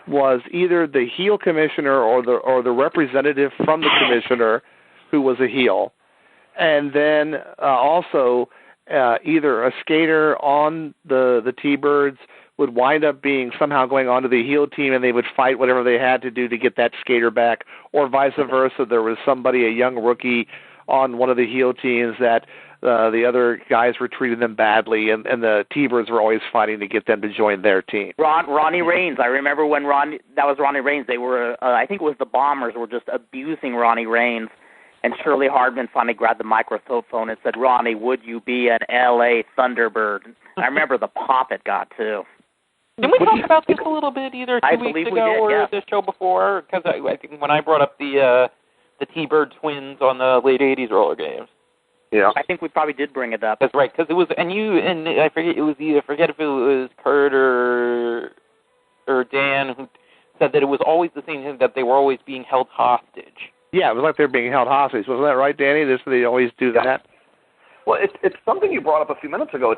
was either the heel commissioner or the representative from the commissioner who was a heel, and then also either a skater on the T-Birds would wind up being somehow going onto the heel team, and they would fight whatever they had to do to get that skater back, or vice versa. There was somebody, a young rookie, on one of the heel teams that the other guys were treating them badly, and the T-Birds were always fighting to get them to join their team. Ronnie Reigns. I remember when that was Ronnie Reigns. They were, I think it was the Bombers, were just abusing Ronnie Reigns, and Shirley Hardman finally grabbed the microphone and said, "Ronnie, would you be an L.A. Thunderbird?" I remember the pop it got, too. Didn't we talk about this a little bit either 2 weeks ago or the show before? Because I think when I brought up the T-Bird twins on the late 80s roller games. Yeah. I think we probably did bring it up. That's right, because it was, and I forget, it was either, I forget if it was Kurt or Dan who said that it was always the same thing, that they were always being held hostage. Yeah, it was like they were being held hostage. Wasn't that right, Danny? They always do that? Well, it's something you brought up a few minutes ago.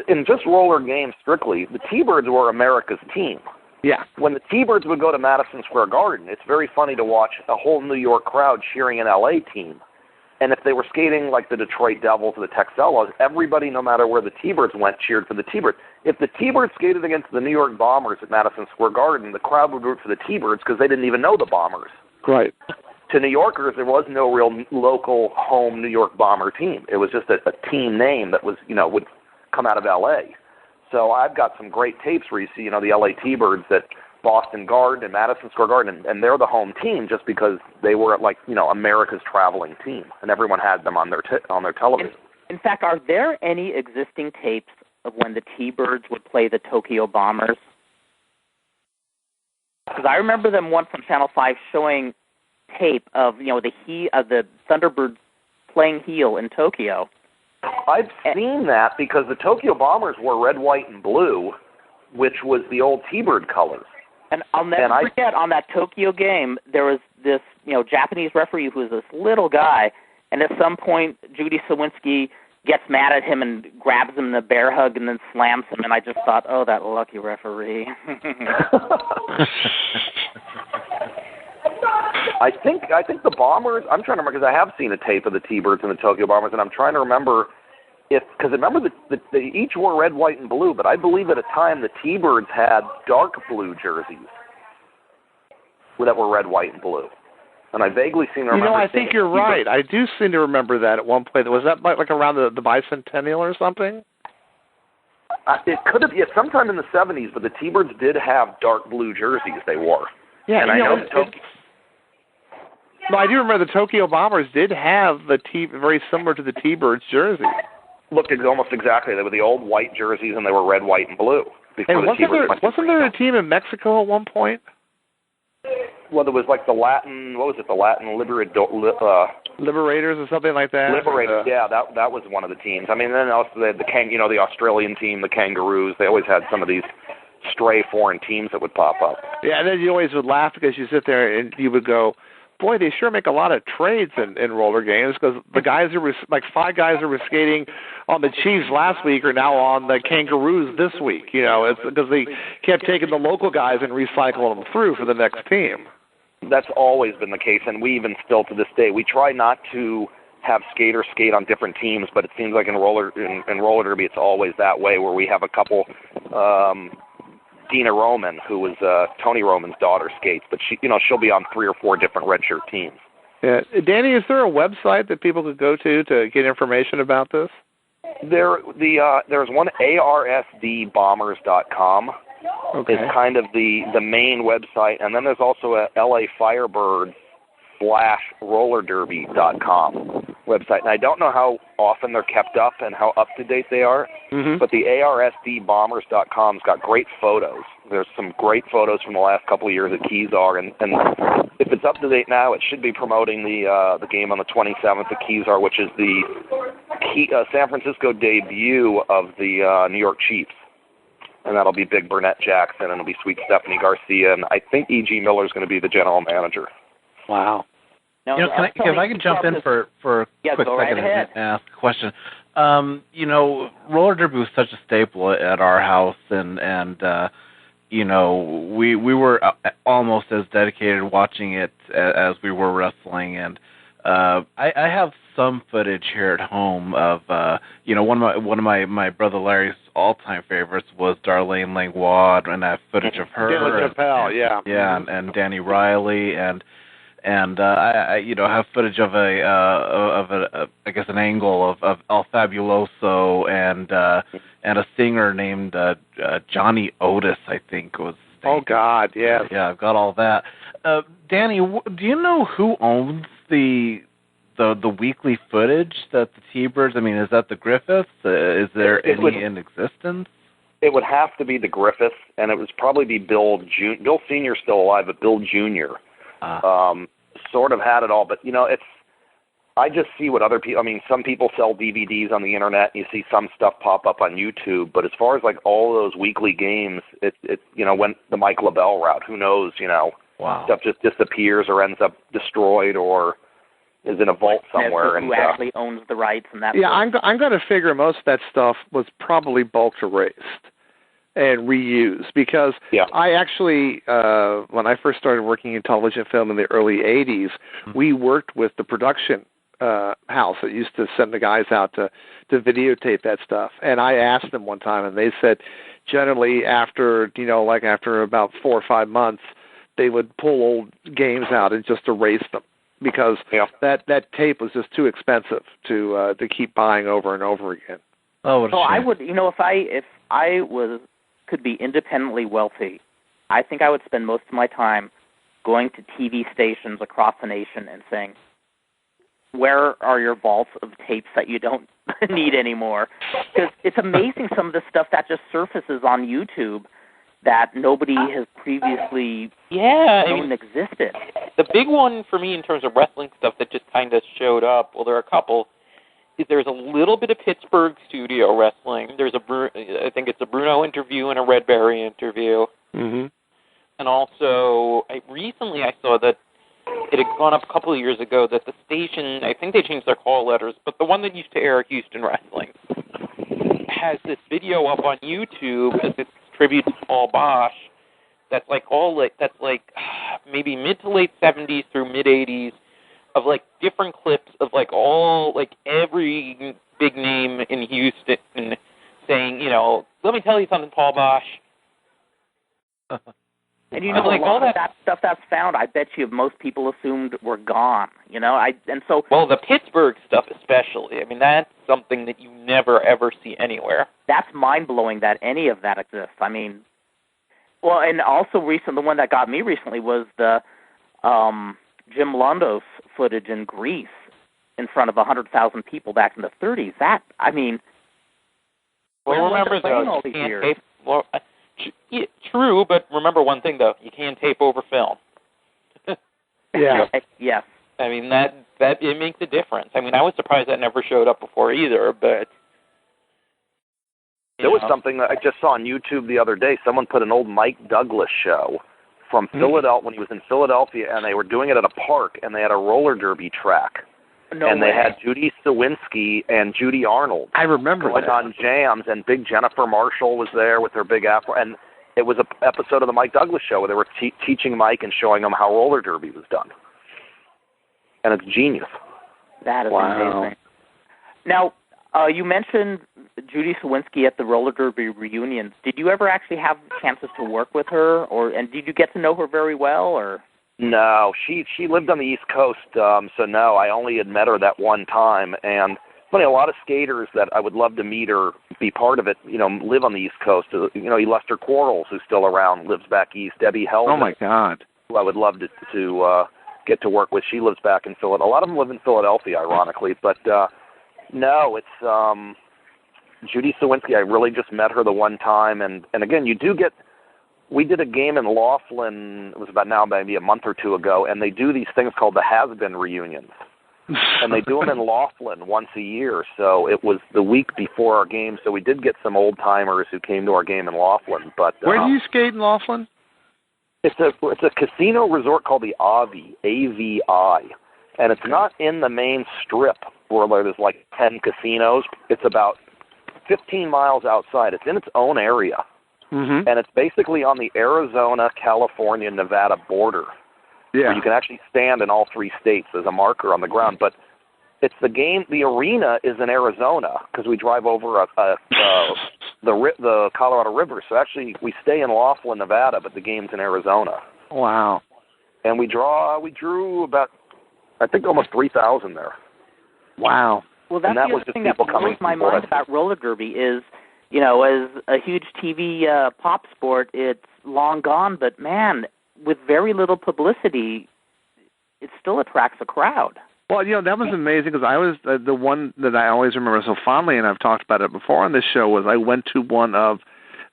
In just roller games strictly, the T-Birds were America's team. Yeah. When the T-Birds would go to Madison Square Garden, it's very funny to watch a whole New York crowd cheering an L.A. team. And if they were skating like the Detroit Devils or the Texelos, everybody, no matter where the T-Birds went, cheered for the T-Birds. If the T-Birds skated against the New York Bombers at Madison Square Garden, the crowd would root for the T-Birds because they didn't even know the Bombers. Right. To New Yorkers, there was no real local home New York Bomber team. It was just a team name that was, would come out of L.A. So I've got some great tapes where you see, the L.A. T-Birds at Boston Garden and Madison Square Garden, and they're the home team just because they were like, America's traveling team, and everyone had them on their television. In fact, are there any existing tapes of when the T-Birds would play the Tokyo Bombers? Because I remember them once on Channel 5 showing tape of the Thunderbirds playing heel in Tokyo. I've seen that because the Tokyo Bombers wore red, white, and blue, which was the old T-Bird colors. And I'll never forget, on that Tokyo game, there was this Japanese referee who was this little guy, and at some point Judy Sawinski gets mad at him and grabs him in a bear hug and then slams him, and I just thought, oh, that lucky referee. I think the Bombers, I'm trying to remember, because I have seen a tape of the T-Birds and the Tokyo Bombers, and I'm trying to remember because remember they each wore red, white, and blue, but I believe at a time the T-Birds had dark blue jerseys that were red, white, and blue. And I vaguely seem to remember. I think you're right. I do seem to remember that at one point. Was that like around the bicentennial or something? It could have been sometime in the 70s, but the T-Birds did have dark blue jerseys they wore. Yeah, and I know no, I do remember the Tokyo Bombers did have very similar to the T-Birds jersey. Looked almost exactly. They were the old white jerseys, and they were red, white, and blue. And wasn't there a team in Mexico at one point? Well, there was like the Latin. What was it? The Latin Liberators or something like that. Liberators. Yeah, that was one of the teams. I mean, then also they had the Australian team, the Kangaroos. They always had some of these stray foreign teams that would pop up. Yeah, and then you always would laugh because you sit there and you would go, boy, they sure make a lot of trades in roller games, because the guys who were like 5 guys who were skating on the Chiefs last week are now on the Kangaroos this week. It's because they kept taking the local guys and recycling them through for the next team. That's always been the case, and we even still to this day, we try not to have skaters skate on different teams, but it seems like in roller derby it's always that way, where we have a couple. Dina Roman, who was Tony Roman's daughter, skates, but she'll be on 3 or 4 different redshirt teams. Yeah. Danny, is there a website that people could go to get information about this? There's one, arsdbombers.com. Okay. Is kind of the main website, and then there's also a LA Firebird /rollerderby.com website. And I don't know how often they're kept up and how up-to-date they are, but the arsdbombers.com's got great photos. There's some great photos from the last couple of years at Kezar, and if it's up-to-date now, it should be promoting the game on the 27th at Kezar, which is the San Francisco debut of the New York Chiefs. and that'll be Big Burnett Jackson, and it'll be Sweet Stephanie Garcia, and I think E.G. Miller's going to be the general manager. Wow. Now, if I could jump in for a quick second and ask a question. Roller derby was such a staple at our house, and we were almost as dedicated watching it as we were wrestling. And I have some footage here at home of one of my brother Larry's all-time favorites was Darlene Langlois, and I have footage of her. And Danny Riley and I have footage of I guess an angle of El Fabuloso and a singer named Johnny Otis, I think was. Oh God, yes. Yeah, I've got all that. Danny, do you know who owns the weekly footage that the T-Birds? I mean, is that the Griffiths? Is there any in existence? It would have to be the Griffiths, and it would probably be Bill Bill Sr.'s still alive, but Bill Jr. Sort of had it all, but I just see what other people. I mean, some people sell DVDs on the internet, and you see some stuff pop up on YouTube. But as far as like all those weekly games, it when the Mike LaBelle route, who knows? Wow. Stuff just disappears or ends up destroyed or is in a vault somewhere. Who actually owns the rights and that? Yeah, I'm going to figure most of that stuff was probably bulk erased and reused, because I actually, when I first started working in television film in the early 80s, we worked with the production house that used to send the guys out to videotape that stuff. And I asked them one time, and they said generally after about 4 or 5 months, they would pull old games out and just erase them, because that tape was just too expensive to keep buying over and over again. Oh, so I would, if I could be independently wealthy, I think I would spend most of my time going to TV stations across the nation and saying, where are your vaults of tapes that you don't need anymore? Because it's amazing some of the stuff that just surfaces on YouTube that nobody has previously known existed. The big one for me in terms of wrestling stuff that just kind of showed up, well, there are a couple, is there's a little bit of Pittsburgh studio wrestling. There's I think it's a Bruno interview and a Red Berry interview. Mm-hmm. And also, recently I saw that it had gone up a couple of years ago that the station, I think they changed their call letters, but the one that used to air Houston Wrestling has this video up on YouTube as its tribute to Paul Bosch. That's maybe mid to late 70s through mid 80s of different clips of every big name in Houston saying, let me tell you something, Paul Bosch. And all that stuff that's found, I bet you most people assumed were gone. Well, the Pittsburgh stuff especially. I mean, that's something that you never ever see anywhere. That's mind blowing that any of that exists. I mean, well, and also the one that got me recently was the Jim Londos footage in Greece in front of 100,000 people back in the 30s. That, I mean, remember though, you can't tape. Well, true, but remember one thing though: you can tape over film. Yeah. Yes. I mean that it makes a difference. I mean, I was surprised that never showed up before either, but. There was something that I just saw on YouTube the other day. Someone put an old Mike Douglas show from Philadelphia when he was in Philadelphia, and they were doing it at a park, and they had a roller derby track. They had Judy Sawinski and Judy Arnold. I remember going on jams, and big Jennifer Marshall was there with her big afro. And it was an episode of the Mike Douglas show where they were teaching Mike and showing him how roller derby was done. And it's genius. That is amazing. Now, you mentioned Judy Sawinski at the roller derby reunions. Did you ever actually have chances to work with her, and did you get to know her very well, or? No, she lived on the East Coast, so no, I only had met her that one time. And funny, a lot of skaters that I would love to meet or be part of it, live on the East Coast. Lester Quarles, who's still around, lives back east. Debbie Heldon. Oh my God. Who I would love to get to work with. She lives back in Philadelphia. A lot of them live in Philadelphia, ironically, but. No, it's Judy Sawinski. I really just met her the one time, and again, you do get. We did a game in Laughlin. It was maybe a month or two ago, and they do these things called the Has-Been reunions, And they do them in Laughlin once a year. So it was the week before our game. So we did get some old timers who came to our game in Laughlin. But where do you skate in Laughlin? It's a casino resort called the Avi, AVI, and it's not in the main strip where there's like 10 casinos. It's about 15 miles outside. It's in its own area, and it's basically on the Arizona, California, Nevada border. Yeah. Where you can actually stand in all 3 states as a marker on the ground. But it's the game. The arena is in Arizona because we drive over the Colorado River. So actually, we stay in Laughlin, Nevada, but the game's in Arizona. Wow. And we drew about, I think, almost 3,000 there. Wow. Well, that's the other thing that blows my mind about roller derby is, you know, as a huge TV pop sport, it's long gone. But man, with very little publicity, it still attracts a crowd. Well, you know, that was amazing because I was the one that I always remember so fondly, and I've talked about it before on this show, was I went to one of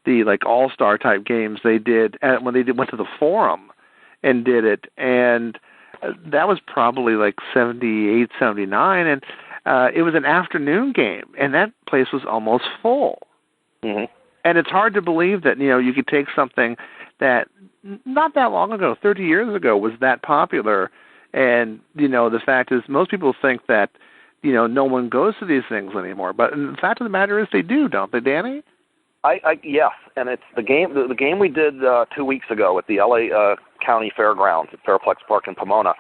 the like all-star type games they did when they went to the Forum and did it, and that was probably like 78, 79, and it was an afternoon game, and that place was almost full. Mm-hmm. And it's hard to believe that, you know, you could take something that not that long ago, 30 years ago, was that popular. And, you know, the fact is most people think that, you know, no one goes to these things anymore. But the fact of the matter is they do, don't they, Danny? Yes, and it's the game. The game we did 2 weeks ago at the L.A. County Fairgrounds at Fairplex Park in Pomona.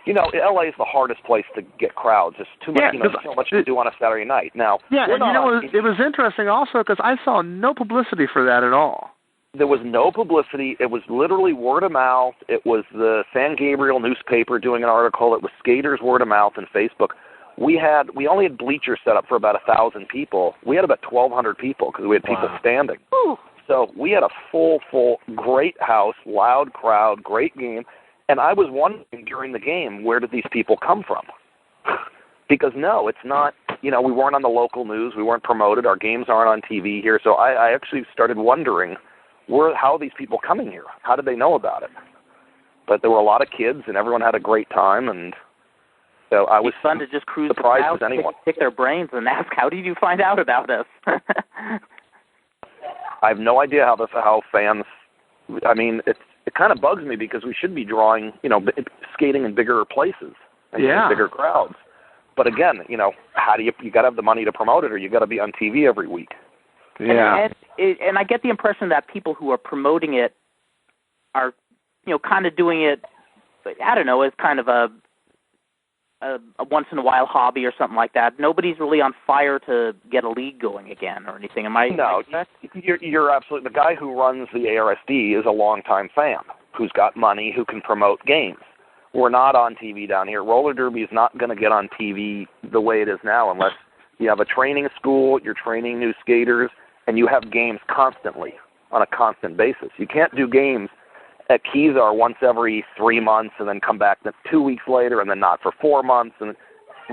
You know, L.A. is the hardest place to get crowds. There's too much, so much to do on a Saturday night. Now, yeah, and you know, it was interesting also because I saw no publicity for that at all. There was no publicity. It was literally word of mouth. It was the San Gabriel newspaper doing an article. It was skaters' word of mouth and Facebook. We only had bleachers set up for about 1,000 people. We had about 1,200 people because we had people standing. Ooh. So we had a full, great house, loud crowd, great game. And I was wondering during the game, where did these people come from? Because no, it's not, you know, we weren't on the local news. We weren't promoted. Our games aren't on TV here. So I actually started wondering, how are these people coming here? How did they know about it? But there were a lot of kids, and everyone had a great time. And so I was fun to just cruise surprised the as anyone. Pick their brains and ask, how did you find out about us? I have no idea how fans. I mean, it kind of bugs me because we should be drawing, you know, skating in bigger places and bigger crowds. But again, you know, how do you got to have the money to promote it, or you got to be on TV every week. Yeah. And I get the impression that people who are promoting it are, you know, kind of doing it, I don't know, as kind of a once-in-a-while hobby or something like that. Nobody's really on fire to get a league going again or anything. Am I? No, you're absolutely. The guy who runs the ARSD is a longtime fan who's got money, who can promote games. We're not on TV down here. Roller derby is not going to get on TV the way it is now unless you have a training school, you're training new skaters, and you have games constantly on a constant basis. You can't do games at Kezar once every 3 months and then come back 2 weeks later and then not for 4 months. And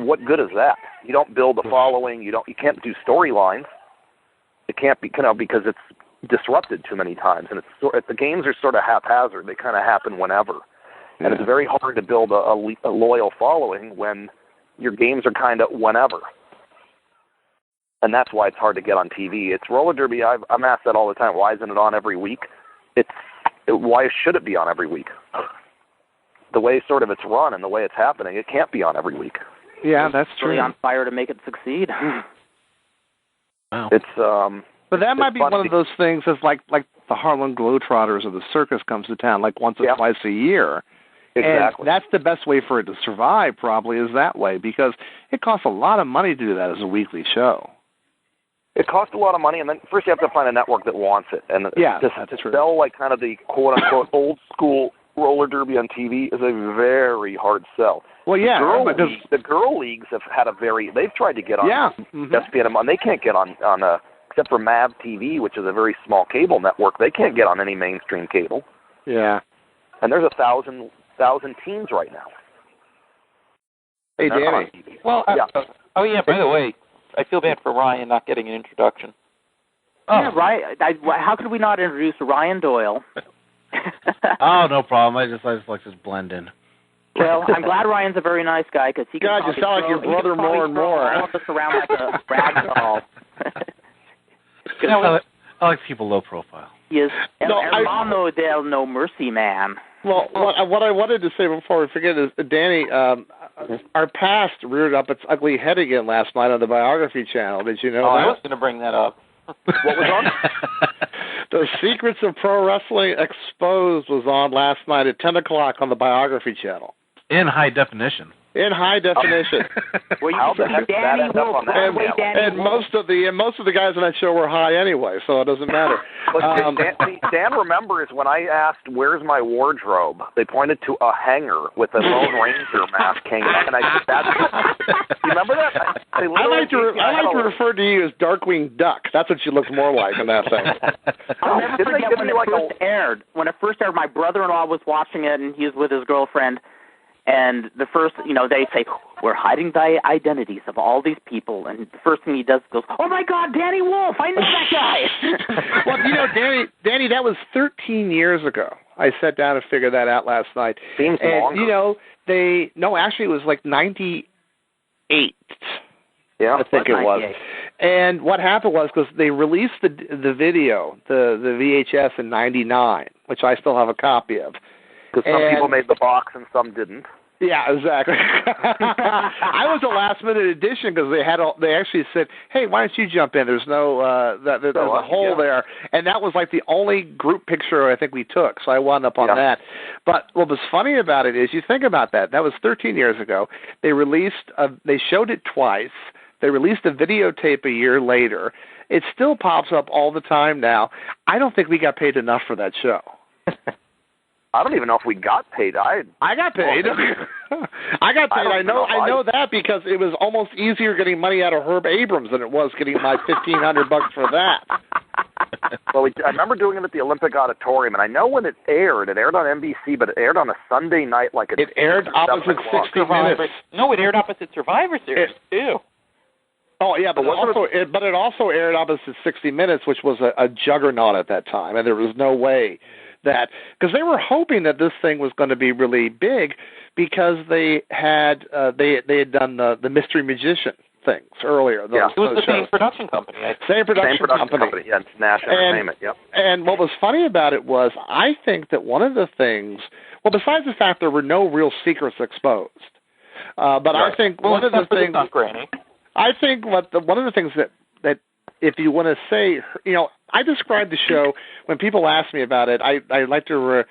what good is that? You don't build a following. You can't do storylines. It can't be, you know, because it's disrupted too many times. And the games are sort of haphazard. They kind of happen whenever. And it's very hard to build a loyal following when your games are kind of whenever. And that's why it's hard to get on TV. It's roller derby. I'm asked that all the time. Why isn't it on every week? Why should it be on every week? The way sort of it's run and the way it's happening, it can't be on every week. Yeah, that's true. Really on fire to make it succeed. Wow. It's but that might be one of to, those things that's like the Harlem Globetrotters or the circus comes to town like once or twice a year. Exactly. And that's the best way for it to survive, probably, is that way, because it costs a lot of money to do that as a weekly show. It costs a lot of money, and then first you have to find a network that wants it. And to sell like kind of the quote-unquote old school roller derby on TV is a very hard sell. Well, yeah. The girl leagues have had they've tried to get on ESPN, and they can't get on except for MAV TV, which is a very small cable network. They can't get on any mainstream cable. Yeah. And there's 1,000 teams right now. Hey, Danny. Well, by the way, I feel bad for Ryan not getting an introduction. Yeah, Ryan. How could we not introduce Ryan Doyle? Oh, no problem. I just like to blend in. Well, I'm glad Ryan's a very nice guy because he God, can you sound like your brother more and more. all of us around like a rag doll. I like people low profile. He is hermano del no mercy man. Well, what I wanted to say before we forget is, Danny, our past reared up its ugly head again last night on the Biography channel. Did you know that? I was going to bring that up. What was on? The Secrets of Pro Wrestling Exposed was on last night at 10 o'clock on the Biography channel. In high definition. In high definition. Well, Danny Wolf, and most of the guys on that show were high anyway, so it doesn't matter. Dan remembers when I asked, "Where's my wardrobe?" They pointed to a hanger with a Lone Ranger mask hanging, and I said, "That's." You remember that? I like to refer to you as Darkwing Duck. That's what you look more like in that thing. I'll never forget when it first aired. When it first aired, my brother-in-law was watching it, and he was with his girlfriend. And the first, they say, we're hiding the identities of all these people. And the first thing he does goes, oh, my God, Danny Wolf, I know that guy. Well, Danny, that was 13 years ago. I sat down and figured that out last night. Seems longer. Actually, it was like 98. Yeah, I think it was. And what happened was, because they released the video, the VHS in 99, which I still have a copy of. Because some people made the box and some didn't. Yeah, exactly. I was a last-minute addition because they actually said, "Hey, why don't you jump in? There's no there's a hole there," and that was like the only group picture I think we took. So I wound up on that. But what was funny about it is, you think about that. That was 13 years ago. They showed it twice. They released a videotape a year later. It still pops up all the time now. I don't think we got paid enough for that show. I don't even know if we got paid. I got paid. I got paid. I know that because it was almost easier getting money out of Herb Abrams than it was getting my $1,500 for that. Well, I remember doing it at the Olympic Auditorium, and I know when it aired on NBC, but it aired on a Sunday night, it aired opposite 60 Minutes. No, it aired opposite Survivor Series too. Oh yeah, but it also aired opposite 60 Minutes, which was a juggernaut at that time, and there was no way that, because they were hoping that this thing was going to be really big, because they had done the Mystery Magician things earlier. It was the same production company. Same production company. Yeah, National Entertainment. Yep. And what was funny about it was, I think that one of the things, well, besides the fact there were no real secrets exposed, but I think one of the things, I think one of the things that if you want to say, I describe the show when people ask me about it. I like to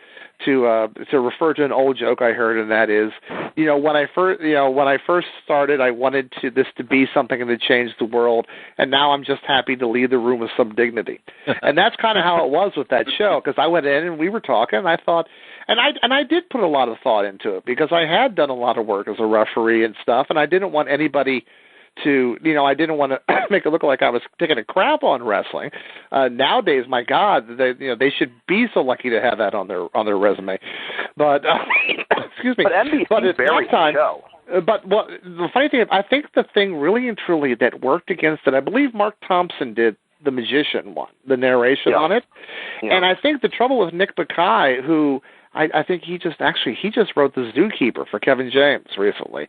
refer to an old joke I heard, and that is, when I first started, I wanted this to be something that changed the world, and now I'm just happy to leave the room with some dignity. And that's kind of how it was with that show, because I went in and we were talking, and I thought, and I did put a lot of thought into it, because I had done a lot of work as a referee and stuff, and I didn't want anybody to, I didn't want to make it look like I was taking a crap on wrestling. Nowadays, my God, they should be so lucky to have that on their resume. But excuse me. But NBC buried the show. But the funny thing is, I think the thing really and truly that worked against it, I believe Mark Thompson did the Magician one, the narration on it. Yeah. And I think the trouble with Nick Bakay, who I think he just wrote The Zookeeper for Kevin James recently.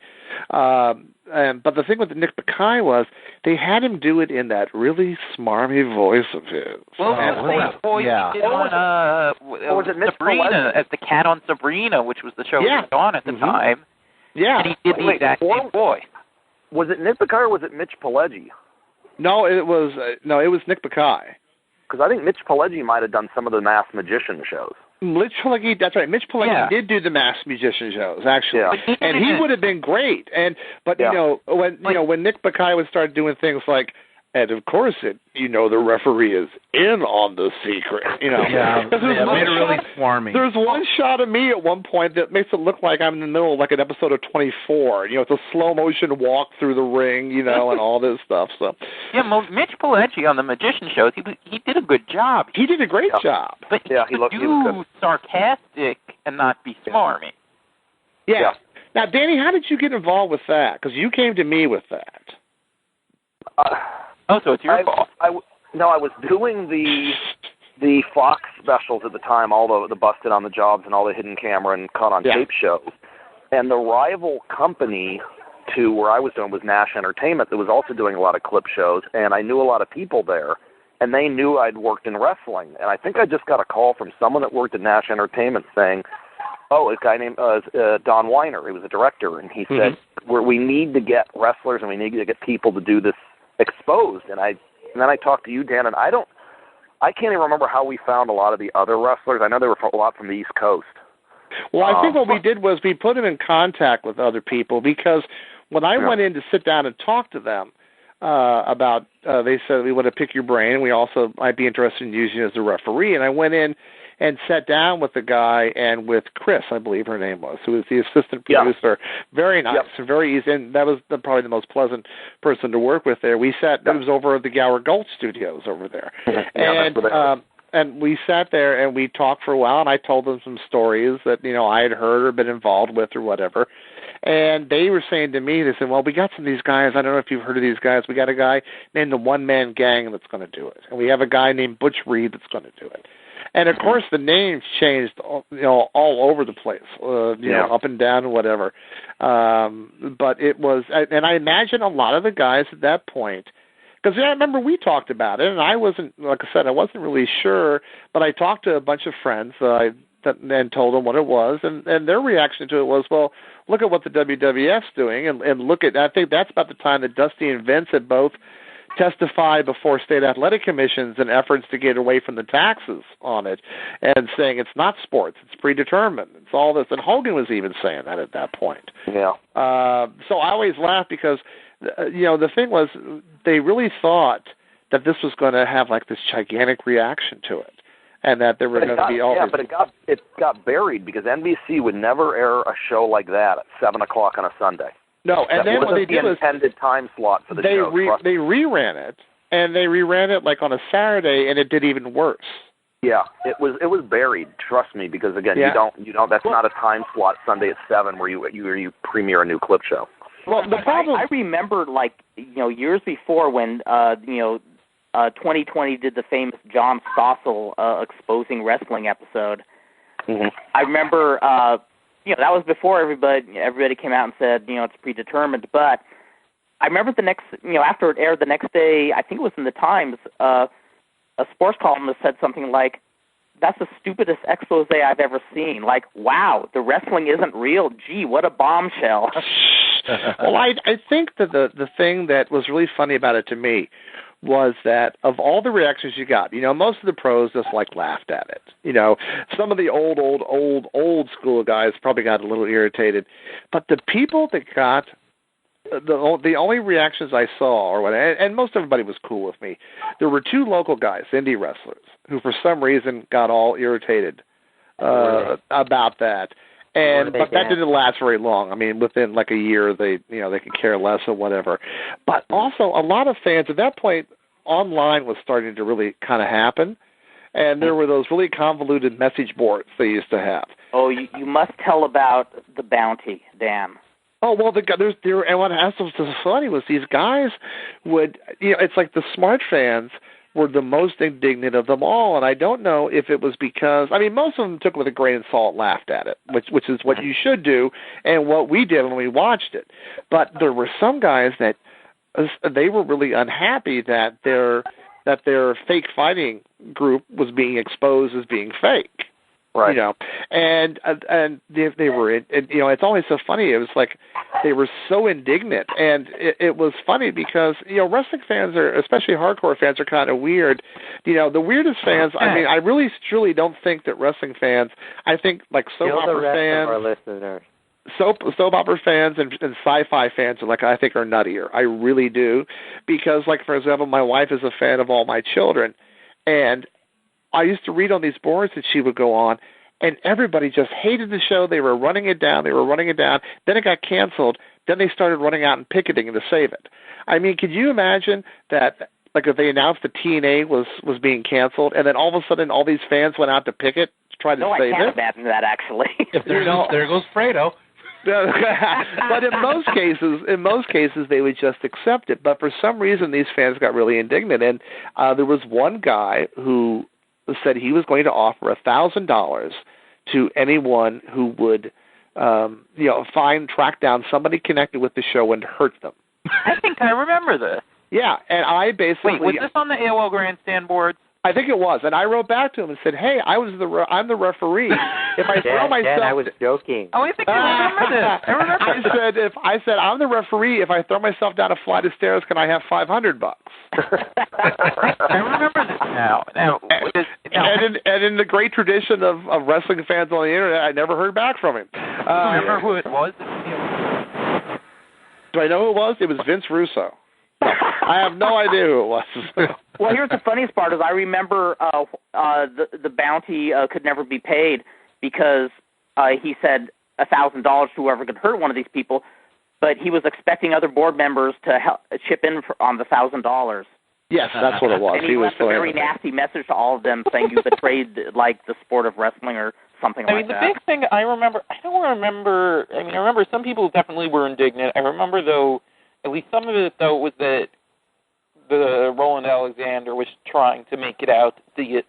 But the thing with Nick Bakay was they had him do it in that really smarmy voice of his. Well, the same voice he did on was it Sabrina, as the cat on Sabrina, which was the show that was on at the time. Yeah. And he did the exact same voice. Was it Nick Bakay or was it Mitch Pileggi? No, it was Nick Bakay. Because I think Mitch Pileggi might have done some of the Masked Magician shows. Mitch Pileggi, that's right. Mitch Pileggi did do the Masked Magician shows, actually, and he would have been great. But when Nick Bakay would start doing things like, and of course the referee is in on the secret. It made it really swarmy. There's one shot of me at one point that makes it look like I'm in the middle of like an episode of 24. It's a slow motion walk through the ring, and all this stuff. So Mitch Pileggi on the Magician shows, he did a good job. He did a great job. But he was sarcastic and not be smarmy. Yeah. Now, Danny, how did you get involved with that? Because you came to me with that. So it's your fault. I was doing the Fox specials at the time, all the busted on the jobs and all the hidden camera and caught on tape shows. And the rival company to where I was doing was Nash Entertainment that was also doing a lot of clip shows, and I knew a lot of people there, and they knew I'd worked in wrestling. And I think I just got a call from someone that worked at Nash Entertainment saying, oh, a guy named Don Weiner, he was a director, and he said, we need to get wrestlers and we need to get people to do this exposed. And then I talked to you, Dan, and I can't even remember how we found a lot of the other wrestlers. I know there were a lot from the East Coast. Well, I think what we did was we put them in contact with other people, because when I went in to sit down and talk to them about, they said, we want to pick your brain, and we also might be interested in using you as a referee. And I went in and sat down with the guy and with Chris, I believe her name was, who was the assistant producer. Very nice and very easy. And that was probably the most pleasant person to work with there. We sat, it was over at the Gower Gulch Studios over there. And we sat there and we talked for a while, and I told them some stories that, I had heard or been involved with or whatever. And they were saying to me, they said, well, we got some of these guys. I don't know if you've heard of these guys. We got a guy named the One Man Gang that's going to do it. And we have a guy named Butch Reed that's going to do it. And, of course, the names changed, all over the place, up and down and whatever. But it was, and I imagine a lot of the guys at that point, because I remember we talked about it, and I wasn't, like I said, I wasn't really sure, but I talked to a bunch of friends and told them what it was, and their reaction to it was, well, look at what the WWF's doing, and look at, I think that's about the time that Dusty and Vince had both testified before state athletic commissions in efforts to get away from the taxes on it, and saying it's not sports, it's predetermined, it's all this, and Hogan was even saying that at that point. Yeah. So I always laugh because, the thing was, they really thought that this was going to have like this gigantic reaction to it, and that there were going to be all these... but it got buried because NBC would never air a show like that at 7 o'clock on a Sunday. No, and then what they did was... the intended time slot for the show. They reran it, and they reran it like on a Saturday, and it did even worse. Yeah, it was buried. Trust me, because again, you don't. That's not a time slot Sunday at 7 where you premiere a new clip show. Well, the problem I remember, years before when 2020 did the famous John Stossel exposing wrestling episode. Mm-hmm. I remember, that was before everybody came out and said, it's predetermined. But I remember the next, after it aired the next day, I think it was in the Times, a sports columnist said something like, "That's the stupidest expose I've ever seen. Like, wow, the wrestling isn't real. Gee, what a bombshell." Well, I think that the thing that was really funny about it to me was that of all the reactions you got, most of the pros just laughed at it. Some of the old school guys probably got a little irritated, but the people that got the only reactions I saw, and most everybody was cool with me. There were two local guys, indie wrestlers, who for some reason got all irritated about that. But that didn't last very long. I mean, within a year, they could care less or whatever. But also, a lot of fans at that point, online was starting to really kind of happen, and there were those really convoluted message boards they used to have. Oh, you must tell about the bounty, Dan. Oh, well, and what was so funny was these guys would, it's like the smart fans were the most indignant of them all, and I don't know if it was because, most of them took it with a grain of salt and laughed at it, which is what you should do, and what we did when we watched it. But there were some guys that they were really unhappy that their fake fighting group was being exposed as being fake. Right. And they were, it's always so funny. It was like they were so indignant, and it was funny because wrestling fans especially hardcore fans, are kind of weird. The weirdest fans. I really truly don't think that wrestling fans. I think soap opera fans, our listeners. Soap opera fans and sci-fi fans I think are nuttier. I really do, because for example, my wife is a fan of All My Children, and I used to read on these boards that she would go on, and everybody just hated the show. They were running it down. Then it got canceled. Then they started running out and picketing to save it. Could you imagine that, if they announced that TNA was being canceled, and then all of a sudden all these fans went out to picket to try to save it? No, I can't imagine that, actually. There goes Fredo. But in most cases, they would just accept it. But for some reason, these fans got really indignant, and there was one guy who said he was going to offer $1,000 to anyone who would track down somebody connected with the show and hurt them. I think I remember this. Yeah, and I basically... Wait, was this on the AOL Grandstand boards? I think it was, and I wrote back to him and said, "Hey, I'm the referee. If I throw myself, I was joking. Oh, I think I remember this. I remember. I said I'm the referee. If I throw myself down a flight of stairs, can I have $500? I remember this now. And in the great tradition of wrestling fans on the internet, I never heard back from him. Remember who it was? Do I know who it was? It was Vince Russo. No, I have no idea who it was. Well, here's the funniest part is I remember the bounty could never be paid because he said $1,000 to whoever could hurt one of these people, but he was expecting other board members to help chip in on the $1,000. Yes, that's what it was. And he left a very nasty message to all of them saying you betrayed the sport of wrestling or something like that. The big thing I remember some people definitely were indignant. I remember, though, at least some of it, though, was that the Roland Alexander was trying to make it out that the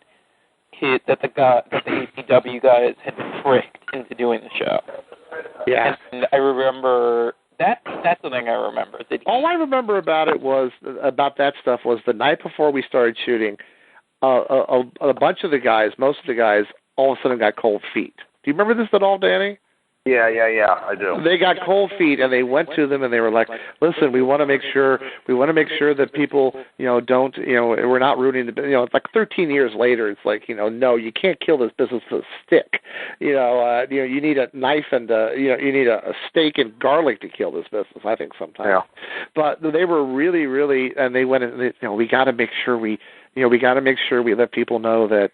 APW guys had been tricked into doing the show. Yeah. And I remember that's the thing I remember. All I remember about that stuff was the night before we started shooting, a bunch of the guys, most of the guys, all of a sudden got cold feet. Do you remember this at all, Danny? Yeah, I do. They got cold feet, and they went to them, and they were like, "Listen, we want to make sure that people, don't, we're not ruining the, it's like 13 years later. It's like, no, you can't kill this business with a stick. You need a knife and, you need a steak and garlic to kill this business. I think sometimes. Yeah. But they were really, really, and they went, and we got to make sure we let people know that,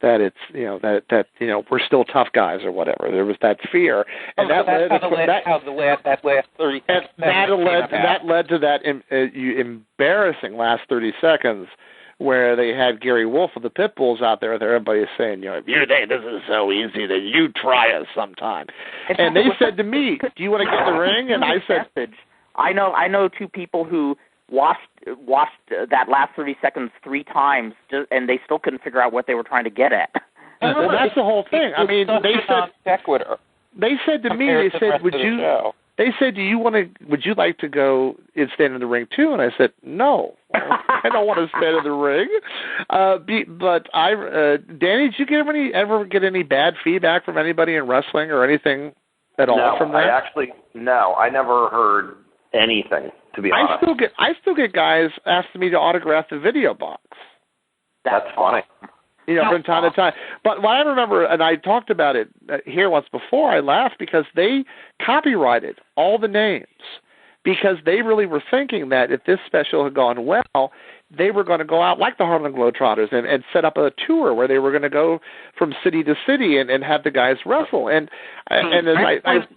that it's that we're still tough guys or whatever. There was that fear, and that led to that last 30 seconds. That led to that embarrassing last 30 seconds where they had Gary Wolf of the Pitbulls out there with everybody saying, if you think this is so easy, then you try us sometime. And they said to me, "Do you want to get in the ring?" And I said, I know two people who watched that last 30 seconds 3 times, and they still couldn't figure out what they were trying to get at. Well, that's the whole thing. I mean, they said to me, would you like to go and stand in the ring too? And I said, no, I don't want to stand in the ring. Danny, did you ever get any bad feedback from anybody in wrestling or anything at all from that? No, I never heard anything, to be honest. I still get guys asking me to autograph the video box. That's funny. From time to time. But what I remember, and I talked about it here once before, I laughed because they copyrighted all the names because they really were thinking that if this special had gone well, they were going to go out like the Harlem Globetrotters and set up a tour where they were going to go from city to city and have the guys wrestle. And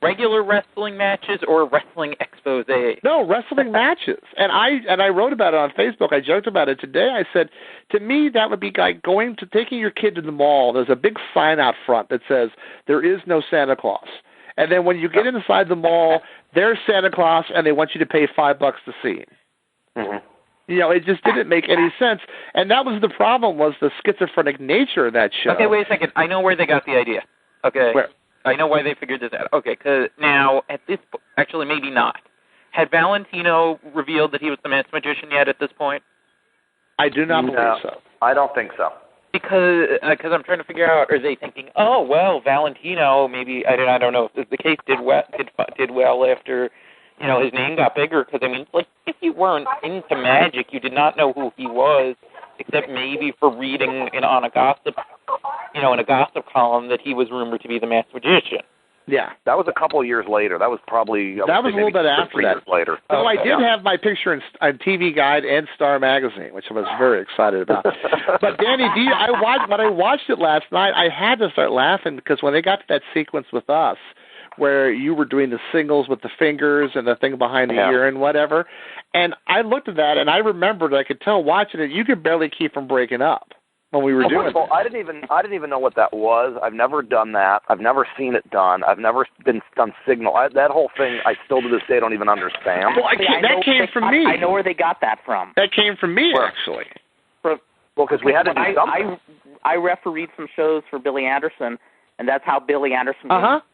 regular wrestling matches or wrestling exposés? No, wrestling matches. And I wrote about it on Facebook. I joked about it today. I said, to me, that would be like taking your kid to the mall. There's a big sign out front that says, "There is no Santa Claus." And then when you get inside the mall, there's Santa Claus, and they want you to pay $5 to see him. Mm-hmm. It just didn't make any sense. And that was the problem, was the schizophrenic nature of that show. Okay, wait a second. I know where they got the idea. Okay. Where? I know why they figured this out. Okay, because now, at this point, actually maybe not. Had Valentino revealed that he was the masked magician yet at this point? I do not believe so. I don't think so. Because I'm trying to figure out, are they thinking, oh, well, Valentino, maybe, I don't know if the case did well after, his name got bigger, because, if you weren't into magic, you did not know who he was, except maybe for reading on a gossip, in a gossip column that he was rumored to be the masked magician. Yeah. That was a couple of years later. That was probably a little bit after that. Years later. So I did have my picture in TV Guide and Star Magazine, which I was very excited about. But Danny, when I watched it last night, I had to start laughing because when they got to that sequence with us, where you were doing the singles with the fingers and the thing behind the ear and whatever, and I looked at that and I remembered, I could tell watching it, you could barely keep from breaking up when we were doing it. I didn't even know what that was. I've never done that. I've never seen it done. I've never been done signal. That whole thing, I still to this day don't even understand. Well, that came from me. I know where they got that from. That came from me, actually. Because we had to do something. I refereed some shows for Billy Anderson, and that's how Billy Anderson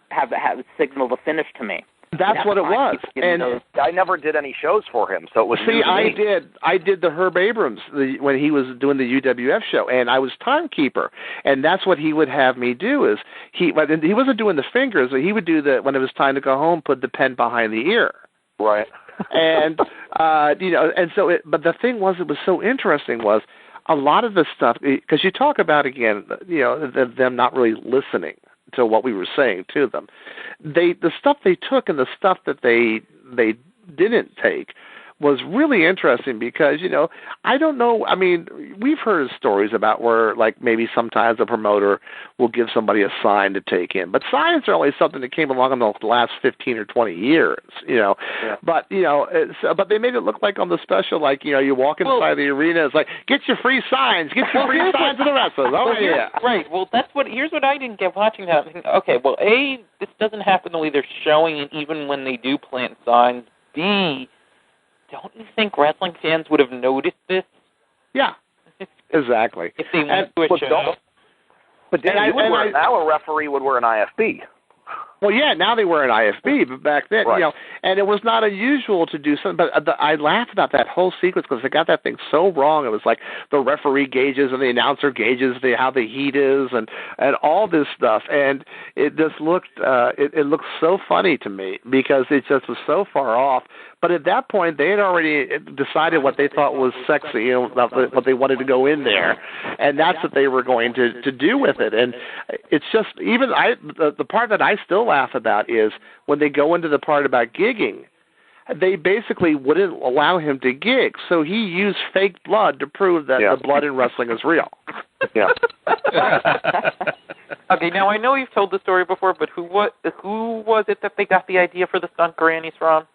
have signaled a finish to me. That's what it was. And I never did any shows for him, so it was. See, I did the Herb Abrams when he was doing the UWF show, and I was timekeeper, and that's what he would have me do. Is he wasn't doing the fingers, he would do when it was time to go home, put the pen behind the ear. Right. And and so but the thing was, it was so interesting was a lot of the stuff, because you talk about again, them not really listening to what we were saying to them. The stuff they took and the stuff that they didn't take was really interesting because, I don't know, I mean, we've heard stories about where, like, maybe sometimes a promoter will give somebody a sign to take in, but signs are only something that came along in the last 15 or 20 years, Yeah. But, but they made it look like on the special, like, you walk inside the arena, it's like, get your free signs, get your free signs to the wrestlers. Oh, yeah. Right, well, here's what I didn't get watching that. I'm thinking, okay, well, A, this doesn't happen the way they're showing it even when they do plant signs. B, don't you think wrestling fans would have noticed this? Yeah, exactly. If they went to a show. But now a referee would wear an IFB. Well, yeah, now they wear an IFB, but back then, right. And it was not unusual to do something. But I laughed about that whole sequence because they got that thing so wrong. It was like the referee gauges and the announcer gauges, how the heat is, and all this stuff. And it just looked, it looked so funny to me because it just was so far off. But at that point, they had already decided what they thought was sexy, what they wanted to go in there, and that's what they were going to do with it. And it's just the part that I still laugh about is when they go into the part about gigging, they basically wouldn't allow him to gig, so he used fake blood to prove that the blood in wrestling is real. Yeah. Okay, now I know you've told the story before, but who was it that they got the idea for the stunt grannies from?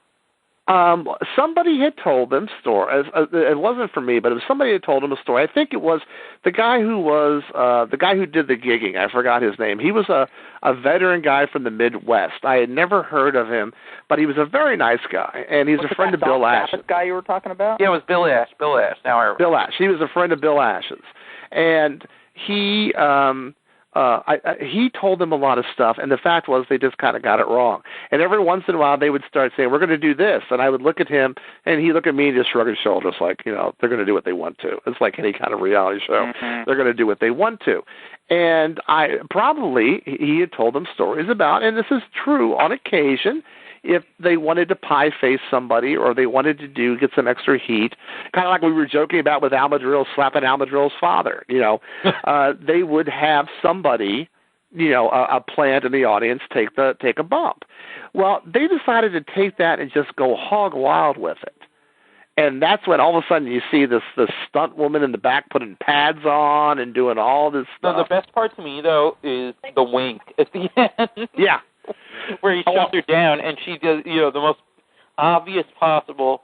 Somebody had told them story. It wasn't for me, but somebody had told them a story. I think it was the guy who did the gigging. I forgot his name. He was a veteran guy from the Midwest. I had never heard of him, but he was a very nice guy, and he's a friend of Bill Ash's. This guy you were talking about? Yeah, it was Bill Ash. Bill Ash. Now I remember. Bill Ash. He was a friend of Bill Ash's, and he told them a lot of stuff, and the fact was they just kind of got it wrong. And every once in a while they would start saying, we're going to do this, and I would look at him, and he'd look at me and just shrug his shoulders like, they're going to do what they want to. It's like any kind of reality show. Mm-hmm. They're going to do what they want to. And he had told them stories about, and this is true on occasion, if they wanted to pie face somebody or they wanted to get some extra heat, kind of like we were joking about with Almadrill slapping Almadrill's father, they would have somebody, a plant in the audience take a bump. Well, they decided to take that and just go hog wild with it. And that's when all of a sudden you see this stunt woman in the back putting pads on and doing all this stuff. No, the best part to me, though, is the wink at the end. Yeah. Where he shuts her down, and she does, the most obvious possible.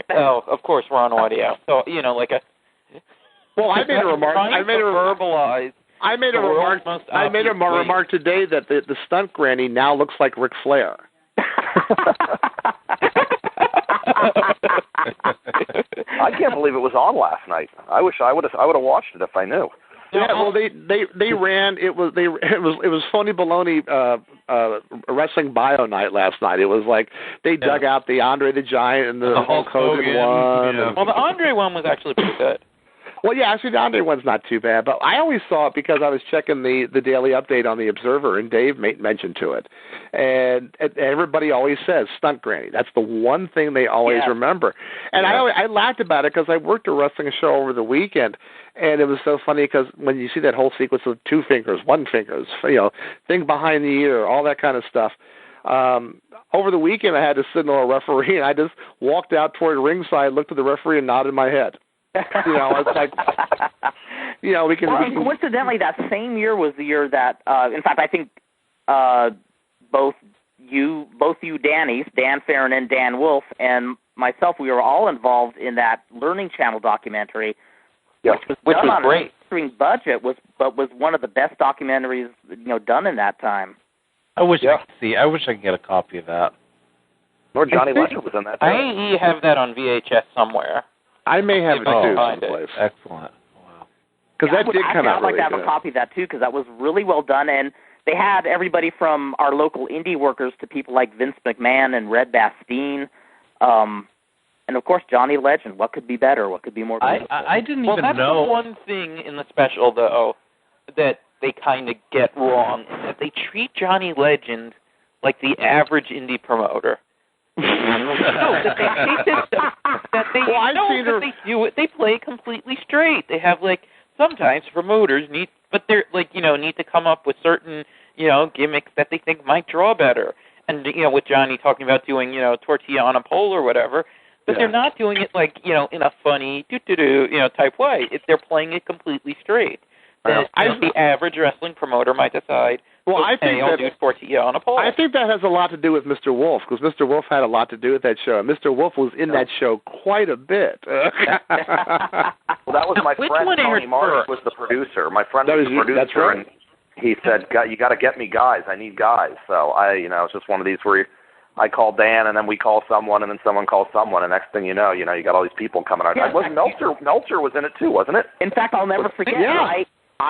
Oh, of course, we're on audio. So, like a. Well, I made a remark. I made a remark today that the stunt granny now looks like Ric Flair. I can't believe it was on last night. I wish I would have watched it if I knew. Yeah, well, they ran. It was phony baloney wrestling bio night last night. It was like they dug out the Andre the Giant and the Hulk Hogan one. Yeah. Well, the Andre one was actually pretty good. Well, yeah, actually the Andre one's not too bad, but I always saw it because I was checking the daily update on the Observer, and Dave mentioned to it, and everybody always says stunt granny. That's the one thing they always remember, and I laughed about it because I worked a wrestling show over the weekend. And it was so funny because when you see that whole sequence of 2 fingers, 1 fingers, thing behind the ear, all that kind of stuff. Over the weekend, I had to signal a referee, and I just walked out toward ringside, looked at the referee, and nodded my head. It's like, we can. Well, and coincidentally, that same year was the year that, in fact, I think both you, Danny's, Dan Farron and Dan Wolf, and myself, we were all involved in that Learning Channel documentary. Yeah. Which was great. Budget was one of the best documentaries done in that time. I wish I could get a copy of that. Or Johnny Ledger was in that too. I have that on VHS somewhere. I may have it too someplace. Excellent. Wow. Because that did come out I'd like really to have good. a copy of that too, because that was really well done, and they had everybody from our local indie workers to people like Vince McMahon and Red Bastien, and of course Johnny Legend. What could be better? What could be more? I didn't well, even that's know. the one thing in the special, though, that they kind of get wrong, is that they treat Johnny Legend like the average indie promoter. They play completely straight. They have sometimes promoters need to come up with certain gimmicks that they think might draw better. And with Johnny talking about doing tortilla on a pole or whatever, but they're not doing it in a funny type way. They're playing it completely straight. The average wrestling promoter might decide, I'll do tortilla on a pole. I think that has a lot to do with Mr. Wolf, because Mr. Wolf had a lot to do with that show. And Mr. Wolf was in that show quite a bit. Well, that was my friend, Tony Marsh, was the producer. My friend was the producer, that's right. And he said, you got to get me guys. I need guys. So it's just one of these where I call Dan, and then we call someone, and then someone calls someone, and next thing you know, you got all these people coming out. Yeah, Meltzer was in it too, wasn't it? In fact, I'll never forget.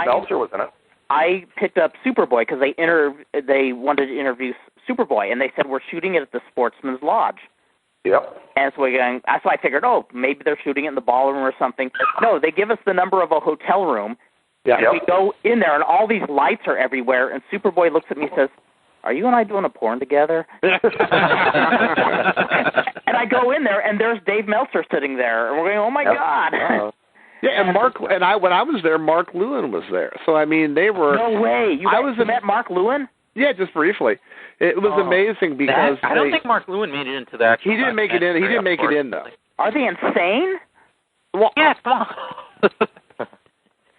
Meltzer was in it. I picked up Superboy because they wanted to interview Superboy, and they said we're shooting it at the Sportsman's Lodge. Yep. And so I figured, maybe they're shooting it in the ballroom or something. No, they give us the number of a hotel room. Yeah. And we go in there, and all these lights are everywhere. And Superboy looks at me and says, "Are you and I doing a porn together?" And I go in there, and there's Dave Meltzer sitting there, and we're going, "Oh my God!" Uh-oh. Yeah, and when I was there, Mark Lewin was there. So they were. No way! You met Mark Lewin? Yeah, just briefly. It was amazing because I don't think Mark Lewin made it into that. He didn't make it in. He didn't make it in though. Are they insane? Well, yeah, come on.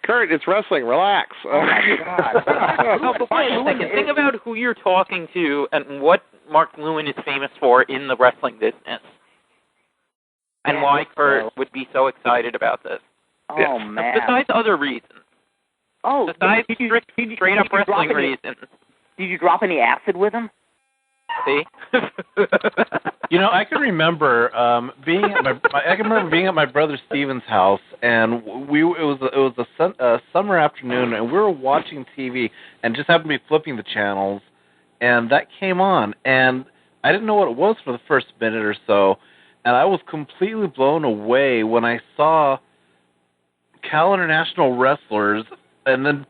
Kurt, it's wrestling. Relax. Oh my God! No, but wait a second. Think about who you're talking to and what Mark Lewin is famous for in the wrestling business, and why Kurt would be so excited about this. Oh, man. Besides other reasons. Oh, besides straight up wrestling reasons. Did you drop any acid with him? See? I can remember being at my brother Steven's house, and it was a summer afternoon, and we were watching TV, and just happened to be flipping the channels, and that came on, and I didn't know what it was for the first minute or so, and I was completely blown away when I saw Cal International wrestlers, and then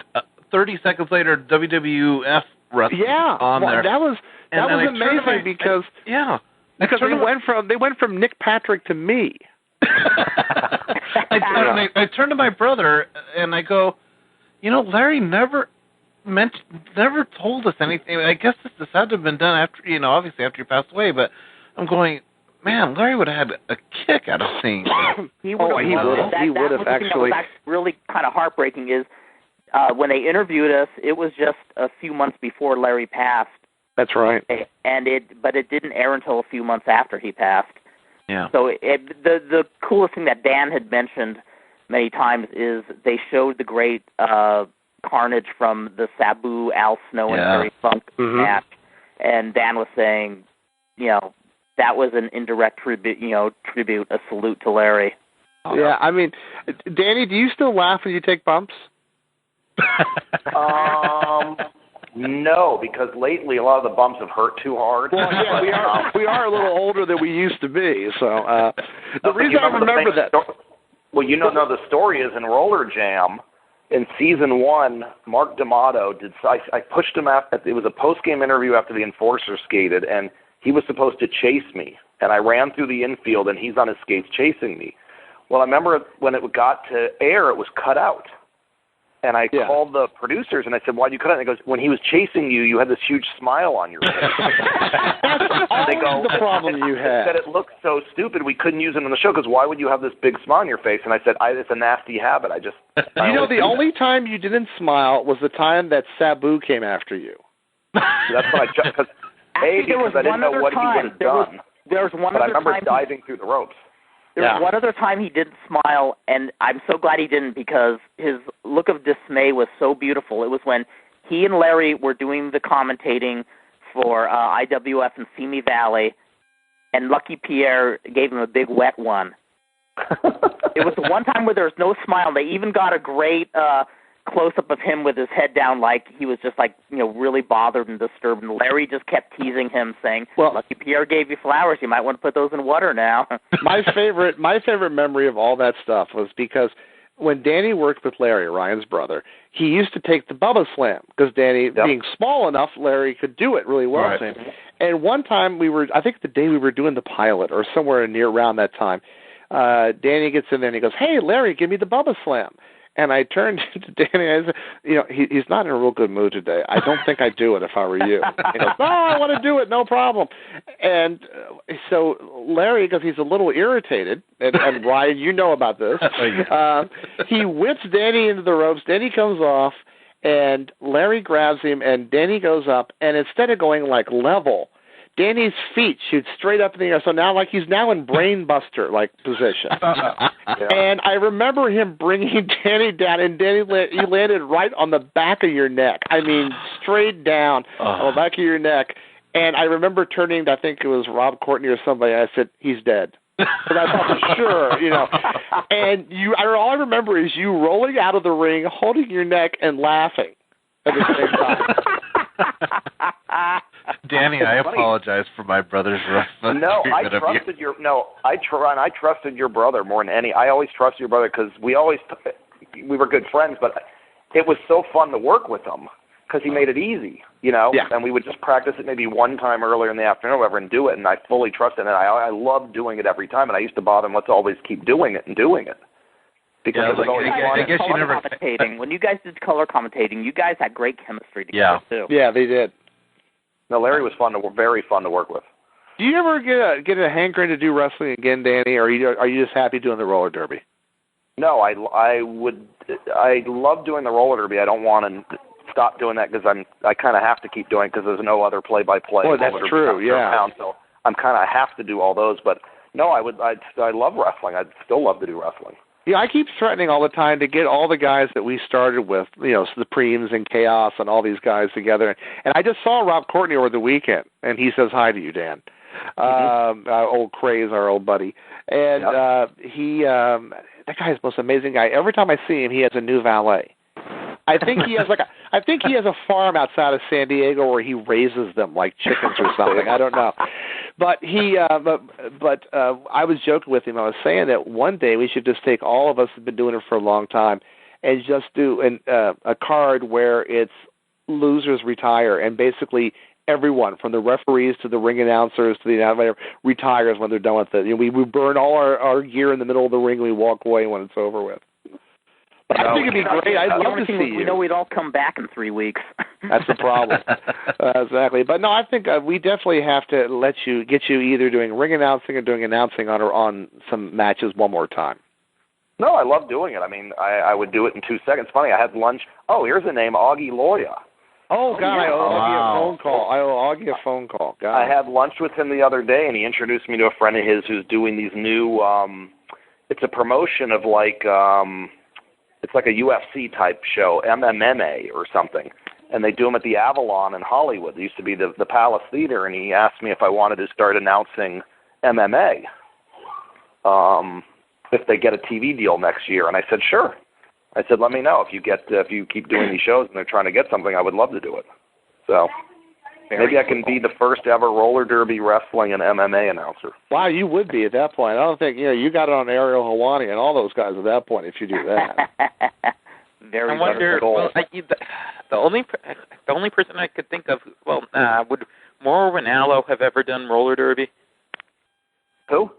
30 seconds later, WWF wrestlers on there. That was amazing because they went from Nick Patrick to me. I turned to my brother and I go, Larry never told us anything. I guess this had to have been done after, obviously after he passed away. But I'm going, man, Larry would have had a kick out of seeing that. He would have actually. What's really kind of heartbreaking is when they interviewed us, it was just a few months before Larry passed. That's right. But it didn't air until a few months after he passed. Yeah. So the coolest thing that Dan had mentioned many times is they showed the great carnage from the Sabu, Al Snow, and Terry Funk match, and Dan was saying, that was an indirect tribute, a salute to Larry. Yeah, I mean, Danny, do you still laugh when you take bumps? No, because lately a lot of the bumps have hurt too hard. Well, yeah, we are a little older than we used to be. So the reason I remember that. Well, the story is in Roller Jam. In season 1, Mark D'Amato I pushed him after. It was a post-game interview after the Enforcer skated, and he was supposed to chase me. And I ran through the infield, and he's on his skates chasing me. Well, I remember when it got to air, it was cut out. And I called the producers, and I said, why'd you cut it? And he goes, when he was chasing you, you had this huge smile on your face. That's always the problem you had. That it looked so stupid we couldn't use it on the show, because why would you have this big smile on your face? And I said, it's a nasty habit. The only time you didn't smile was the time that Sabu came after you. That's when because I didn't know what he would have done. There was one but other I remember time diving through the ropes. There was one other time he didn't smile, and I'm so glad he didn't, because his look of dismay was so beautiful. It was when he and Larry were doing the commentating for IWF and Simi Valley, and Lucky Pierre gave him a big wet one. It was the one time where there was no smile. They even got a great close-up of him with his head down, like he was just like, really bothered and disturbed. And Larry just kept teasing him, saying, "Lucky Pierre gave you flowers. You might want to put those in water now." My favorite memory of all that stuff was because when Danny worked with Larry, Ryan's brother, he used to take the Bubba Slam because Danny, being small enough, Larry could do it really well. Right. And one time I think the day we were doing the pilot or somewhere near around that time, Danny gets in there and he goes, "Hey, Larry, give me the Bubba Slam." And I turned to Danny and I said, he's not in a real good mood today. I don't think I'd do it if I were you. He goes, "No, I want to do it, no problem." And so Larry, because he's a little irritated, and Ryan, you know about this, he whips Danny into the ropes. Danny comes off, and Larry grabs him, and Danny goes up, and instead of going like level, Danny's feet shoot straight up in the air. So now, he's now in brain buster position. And I remember him bringing Danny down, and he landed right on the back of your neck. I mean, straight down on the back of your neck. And I remember turning to, I think it was Rob Courtney or somebody. I said, "He's dead." But I thought for sure, And all I remember is you rolling out of the ring, holding your neck, and laughing at the same time. Danny, I apologize for my brother's wrestling. No, I trusted I trusted your brother more than any. I always trusted your brother because we were good friends, but it was so fun to work with him because he made it easy, Yeah. And we would just practice it maybe one time earlier in the afternoon or whatever and do it, and I fully trusted it. And I loved doing it every time, and I used to bother him, let's always keep doing it and doing it. Because I guess you never commentating. When you guys did color commentating, you guys had great chemistry together too. Yeah, they did. No, Larry was very fun to work with. Do you ever get a hankering to do wrestling again, Danny, or are you just happy doing the roller derby? No, I love doing the roller derby. I don't want to stop doing that because I kind of have to keep doing it because there's no other play-by-play. Oh, that's true. Yeah. Around, so I'm kind of have to do all those. But no, I love wrestling. I'd still love to do wrestling. Yeah, I keep threatening all the time to get all the guys that we started with, Supremes and Chaos and all these guys together. And I just saw Rob Courtney over the weekend, and he says hi to you, Dan. Old Craze, our old buddy. And that guy's the most amazing guy. Every time I see him, he has a new valet. I think he has a farm outside of San Diego where he raises them like chickens or something. I don't know. But I was joking with him. I was saying that one day we should just take all of us who've been doing it for a long time and just do a card where it's losers retire, and basically everyone from the referees to the ring announcers to the announcer retires when they're done with it. We burn all our gear in the middle of the ring and we walk away when it's over with. I think it'd be great. I'd love to see you. We know we'd all come back in 3 weeks. That's the problem. Exactly. But no, I think we definitely have to get you either doing ring announcing or doing announcing on some matches one more time. No, I love doing it. I mean, I would do it in 2 seconds. Funny, I had lunch. Oh, here's the name, Augie Loya. Oh, God, I owe Augie a phone call. I owe Augie a phone call. God. I had lunch with him the other day, and he introduced me to a friend of his who's doing these new, it's a promotion of it's like a UFC type show, MMA or something, and they do them at the Avalon in Hollywood. It used to be the Palace Theater, and he asked me if I wanted to start announcing MMA if they get a TV deal next year, and I said sure. I said let me know if you keep doing these shows and they're trying to get something. I would love to do it. So maybe I can be the first ever roller derby wrestling and MMA announcer. Wow, you would be at that point. I don't think you got it on Ariel Helwani and all those guys at that point if you do that. Very. I wonder. Well, the only person I could think of. Well, would Mauro Ranallo have ever done roller derby? Who?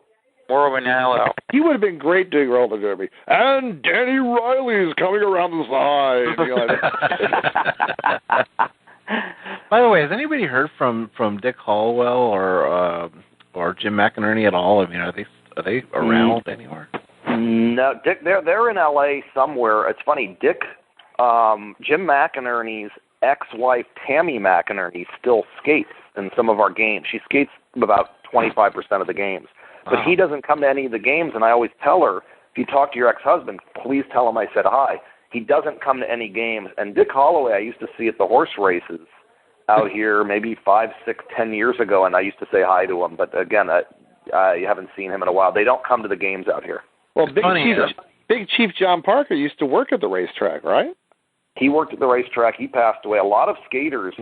Mauro Ranallo. He would have been great doing roller derby. And Danny Riley's coming around the side. By the way, has anybody heard from Dick Hallwell or Jim McInerney at all? I mean, are they around anywhere? No, Dick. They're in L.A. somewhere. It's funny. Dick, Jim McInerney's ex-wife Tammy McInerney still skates in some of our games. She skates about 25% of the games, but he doesn't come to any of the games. And I always tell her, if you talk to your ex-husband, please tell him I said hi. He doesn't come to any games. And Dick Holloway, I used to see at the horse races out here maybe 5, 6, 10 years ago, and I used to say hi to him. But again, you haven't seen him in a while. They don't come to the games out here. Well, Big Chief John Parker used to work at the racetrack, right? He worked at the racetrack. He passed away. A lot of skaters.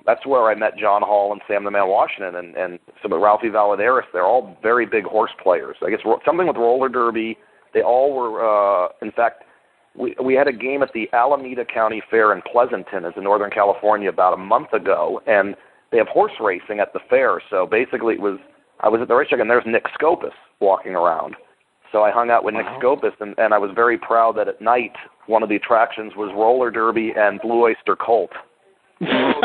That's where I met John Hall and Sam the Man Washington and some of Ralphie Valadares. They're all very big horse players. I guess something with roller derby. They all were. In fact, we had a game at the Alameda County Fair in Pleasanton, as in Northern California, about a month ago, and they have horse racing at the fair. So basically, I was at the racetrack, and there's Nick Scopus walking around. So I hung out with Nick Scopus, and I was very proud that at night one of the attractions was roller derby and Blue Oyster Cult. and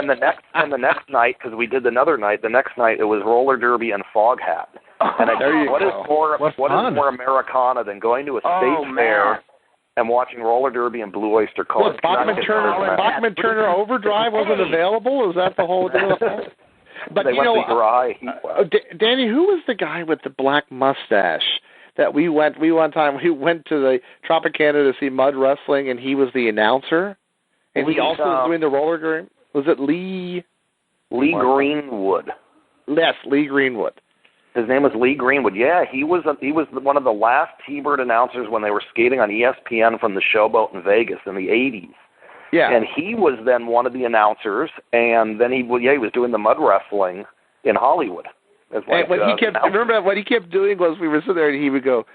the next night, because we did another night, the next night it was roller derby and fog hat. And I think what is more Americana than going to a state fair and watching roller derby and Blue Oyster Cult? Look, Bachman Turner Overdrive wasn't available. Is that the whole deal? But they went to Uriah Heat. Danny, who was the guy with the black mustache that we went to the Tropicana to see mud wrestling, and he was the announcer, and he also was doing the roller derby? Was it Lee Greenwood? Yes, Lee Greenwood. His name was Lee Greenwood. Yeah, he was one of the last T-Bird announcers when they were skating on ESPN from the Showboat in Vegas in the 80s. Yeah. And he was then one of the announcers, and then he was doing the mud wrestling in Hollywood. And what he kept doing was we were sitting there and he would go,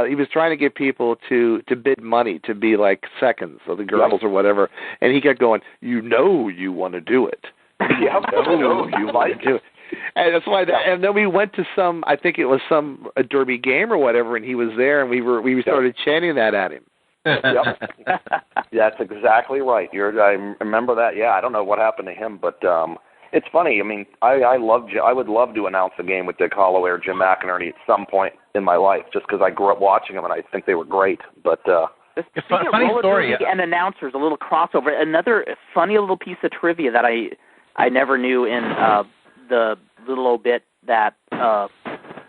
he was trying to get people to bid money to be like seconds of the girls or whatever, and he kept going, you want to do it. You want to do it. And that's why. And then we went to I think it was some derby game or whatever, and he was there, and we started chanting that at him. Yep, that's exactly right. I remember that. Yeah, I don't know what happened to him, but it's funny. I mean, I would love to announce a game with Dick Holloway or Jim McInerney at some point in my life, just because I grew up watching them and I think they were great. But funny story. And announcers, a little crossover. Another funny little piece of trivia that I never knew in the little old bit that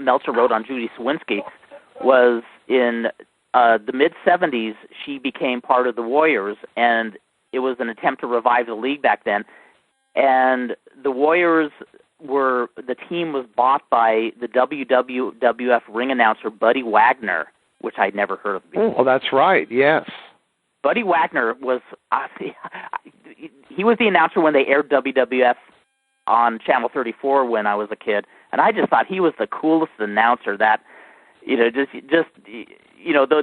Meltzer wrote on Judy Sawinski was in the mid-'70s, she became part of the Warriors, and it was an attempt to revive the league back then. And the Warriors the team was bought by the WWF ring announcer Buddy Wagner, which I'd never heard of before. Oh, that's right, yes. Buddy Wagner was, he was the announcer when they aired WWF on Channel 34 when I was a kid, and I just thought he was the coolest announcer that,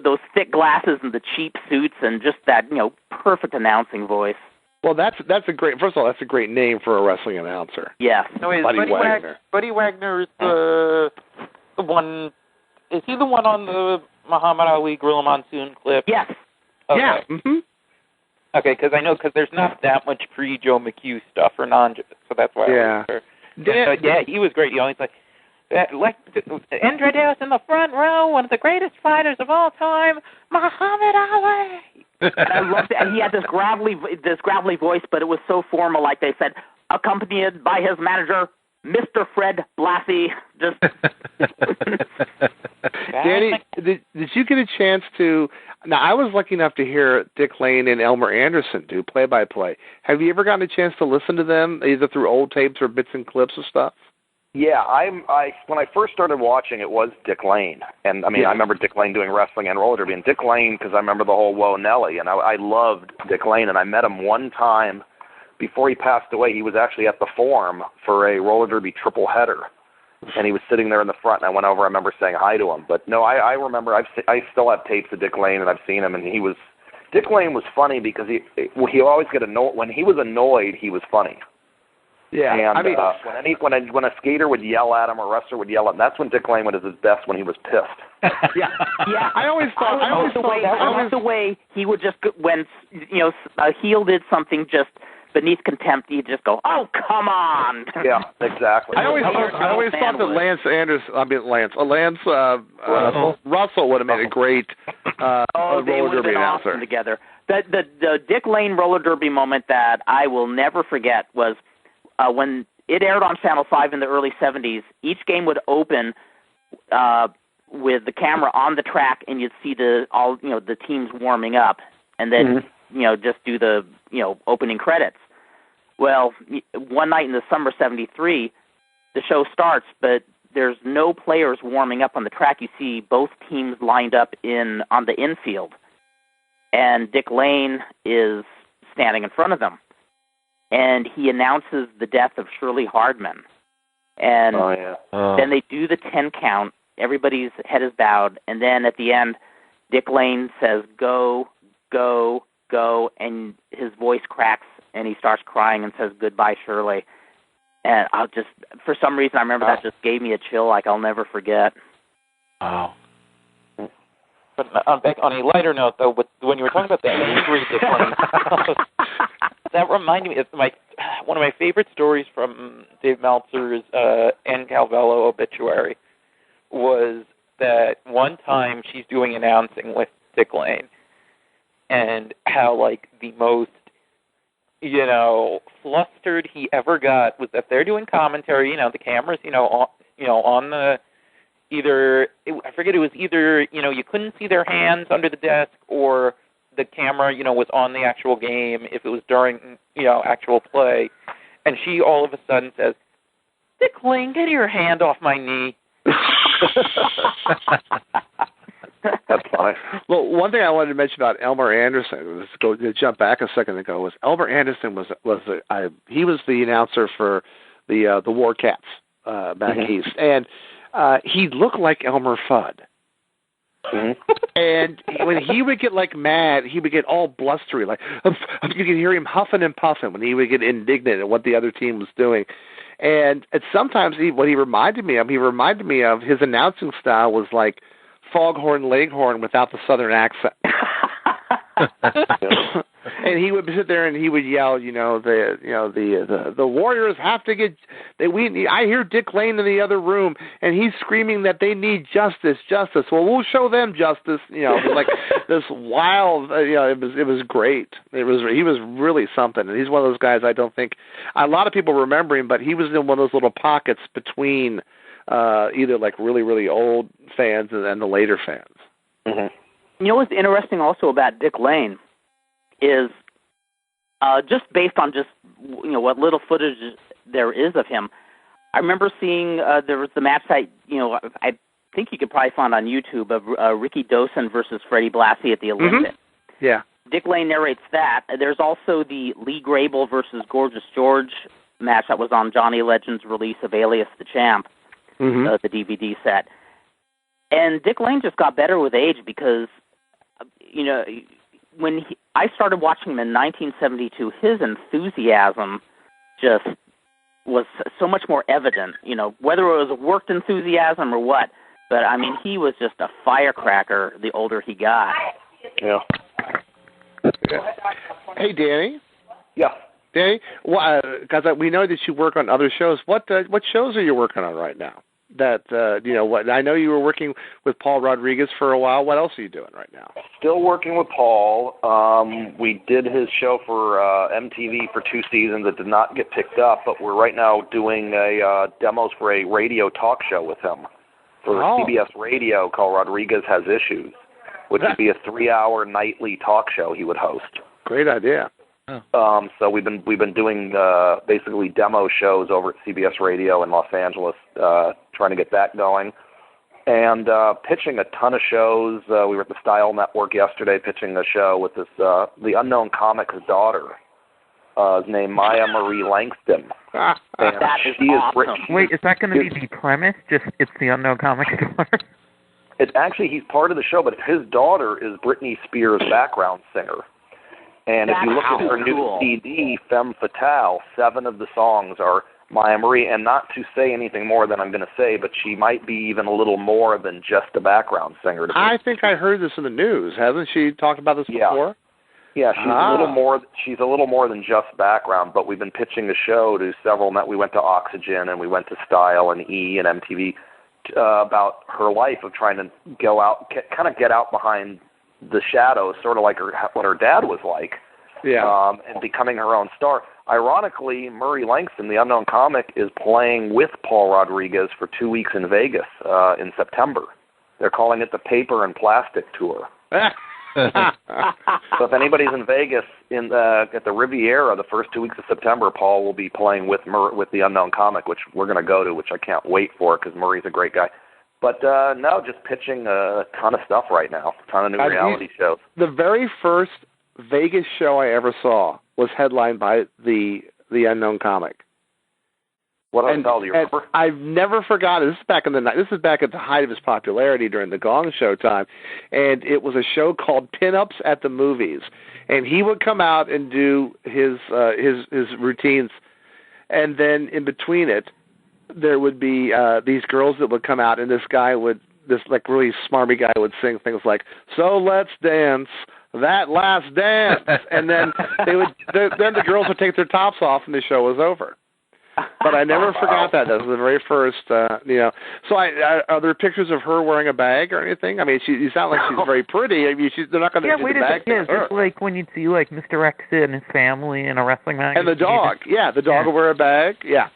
those thick glasses and the cheap suits and just that, perfect announcing voice. Well, that's a great. First of all, that's a great name for a wrestling announcer. Yes. No, Buddy Wagner. Buddy Wagner is the one. Is he the one on the Muhammad Ali Gorilla Monsoon clip? Yes. Okay. Yeah. Mm-hmm. Okay, because there's not that much pre-Joe McHugh stuff or so that's why. Yeah. He was great. He always Andradeus in the front row, one of the greatest fighters of all time, Muhammad Ali. And I loved it. And he had this gravelly voice, but it was so formal, like they said, accompanied by his manager, Mr. Fred Blassie. Just Danny, did you get a chance to? Now, I was lucky enough to hear Dick Lane and Elmer Anderson do play-by-play. Have you ever gotten a chance to listen to them, either through old tapes or bits and clips of stuff? Yeah, when I first started watching, it was Dick Lane, and I remember Dick Lane doing wrestling and roller derby, and Dick Lane, because I remember the whole Whoa Nelly, and I loved Dick Lane, and I met him one time before he passed away. He was actually at the Forum for a roller derby triple header, and he was sitting there in the front, and I went over. I remember saying hi to him, but no, I remember I still have tapes of Dick Lane, and I've seen him, and Dick Lane was funny because he always get annoyed. When he was annoyed, he was funny. Yeah, and when a skater would yell at him or a wrestler would yell at him, that's when Dick Lane was at his best, when he was pissed. Yeah. I always thought the way he would just, when a heel did something just beneath contempt, he'd just go, "Oh, come on!" Yeah, exactly. I always thought that Lance Russell would have made a great roller derby announcer. Awesome together. The Dick Lane roller derby moment that I will never forget was. When it aired on Channel 5 in the early 70s, each game would open with the camera on the track, and you'd see the teams warming up, and then just do the opening credits. Well, one night in the summer of '73, the show starts, but there's no players warming up on the track. You see both teams lined up on the infield, and Dick Lane is standing in front of them. And he announces the death of Shirley Hardman. And then they do the 10 count. Everybody's head is bowed. And then at the end, Dick Lane says, "Go, go, go." And his voice cracks, and he starts crying and says, "Goodbye, Shirley." And for some reason, I remember that just gave me a chill like I'll never forget. Wow. But on a lighter note, though, when you were talking about the angry Dick Lane, that reminded me of one of my favorite stories from Dave Meltzer's Ann Calvello obituary was that one time she's doing announcing with Dick Lane, and how the most flustered he ever got was that they're doing commentary. The cameras on the. I forget, it was either, you couldn't see their hands under the desk, or the camera, was on the actual game if it was during, actual play. And she all of a sudden says, "Dick Lane, get your hand off my knee." That's funny. Well, one thing I wanted to mention about Elmer Anderson, to jump back a second ago, was Elmer Anderson was he was the announcer for the War Cats back east, and he looked like Elmer Fudd. Mm-hmm. And when he would get mad, he would get all blustery, you could hear him huffing and puffing when he would get indignant at what the other team was doing. And sometimes what he reminded me of his announcing style was like Foghorn Leghorn without the southern accent. And he would sit there and he would yell, the Warriors have to get. I hear Dick Lane in the other room, and he's screaming that they need justice. Well, we'll show them justice. It was like this wild. It was great. He was really something, and he's one of those guys. I don't think a lot of people remember him, but he was in one of those little pockets between either really really old fans and the later fans. Mm-hmm. What's interesting also about Dick Lane is just based on what little footage there is of him. I remember seeing there was the match that I think you could probably find on YouTube of Ricky Dosen versus Freddie Blassie at the Olympics. Mm-hmm. Yeah, Dick Lane narrates that. There's also the Lee Grable versus Gorgeous George match that was on Johnny Legend's release of Alias the Champ, the DVD set. And Dick Lane just got better with age because, when I started watching him in 1972, his enthusiasm just was so much more evident, whether it was worked enthusiasm or what. But, he was just a firecracker the older he got. Yeah. Hey, Danny. Yeah. Danny, because we know that you work on other shows. What shows are you working on right now? I know you were working with Paul Rodriguez for a while. What else are you doing right now? Still working with Paul. We did his show for MTV for 2 seasons. It did not get picked up, but we're right now doing a demos for a radio talk show with him for CBS Radio called Rodriguez Has Issues, which would be a 3-hour nightly talk show he would host. Great idea. So we've been doing basically demo shows over at CBS Radio in Los Angeles, trying to get that going, and pitching a ton of shows. We were at the Style Network yesterday pitching a show with this the unknown comic's daughter, named Maya Marie Langston. And that is awesome. Wait, is that going to be the premise? Just it's the unknown comic's daughter? It's actually he's part of the show, but his daughter is Britney Spears' background singer. And if you look at her new CD, Femme Fatale, 7 of the songs are Maya Marie. And not to say anything more than I'm going to say, but she might be even a little more than just a background singer. I think I heard this in the news. Hasn't she talked about this before? Yeah, she's a little more. She's a little more than just background. But we've been pitching a show to several. We went to Oxygen and we went to Style and E and MTV about her life of trying to go out, kind of get out behind the shadows, sort of like what her dad was like, and becoming her own star. Ironically, Murray Langston, the unknown comic, is playing with Paul Rodriguez for 2 weeks in Vegas in September. They're calling it the Paper and Plastic Tour. So if anybody's in Vegas at the Riviera the first 2 weeks of September, Paul will be playing with the unknown comic, which we're going to go to, which I can't wait for because Murray's a great guy. But no, just pitching a ton of stuff right now, a ton of new reality shows. The very first Vegas show I ever saw was headlined by the unknown comic. What else do you remember? I've never forgotten. This is back in the night. This is back at the height of his popularity during the Gong Show time, and it was a show called Pin-Ups at the Movies. And he would come out and do his routines, and then in between it, there would be these girls that would come out, and this like really smarmy guy would sing things like "So let's dance." That last dance, and then then the girls would take their tops off, and the show was over. But I never forgot that. That was the very first, So, are there pictures of her wearing a bag or anything? I mean, you sound like she's very pretty. I mean, they're not going to do the bag. Yeah, it's like when you'd see like Mr. X and his family in a wrestling magazine. And the dog, the dog will wear a bag. Yeah.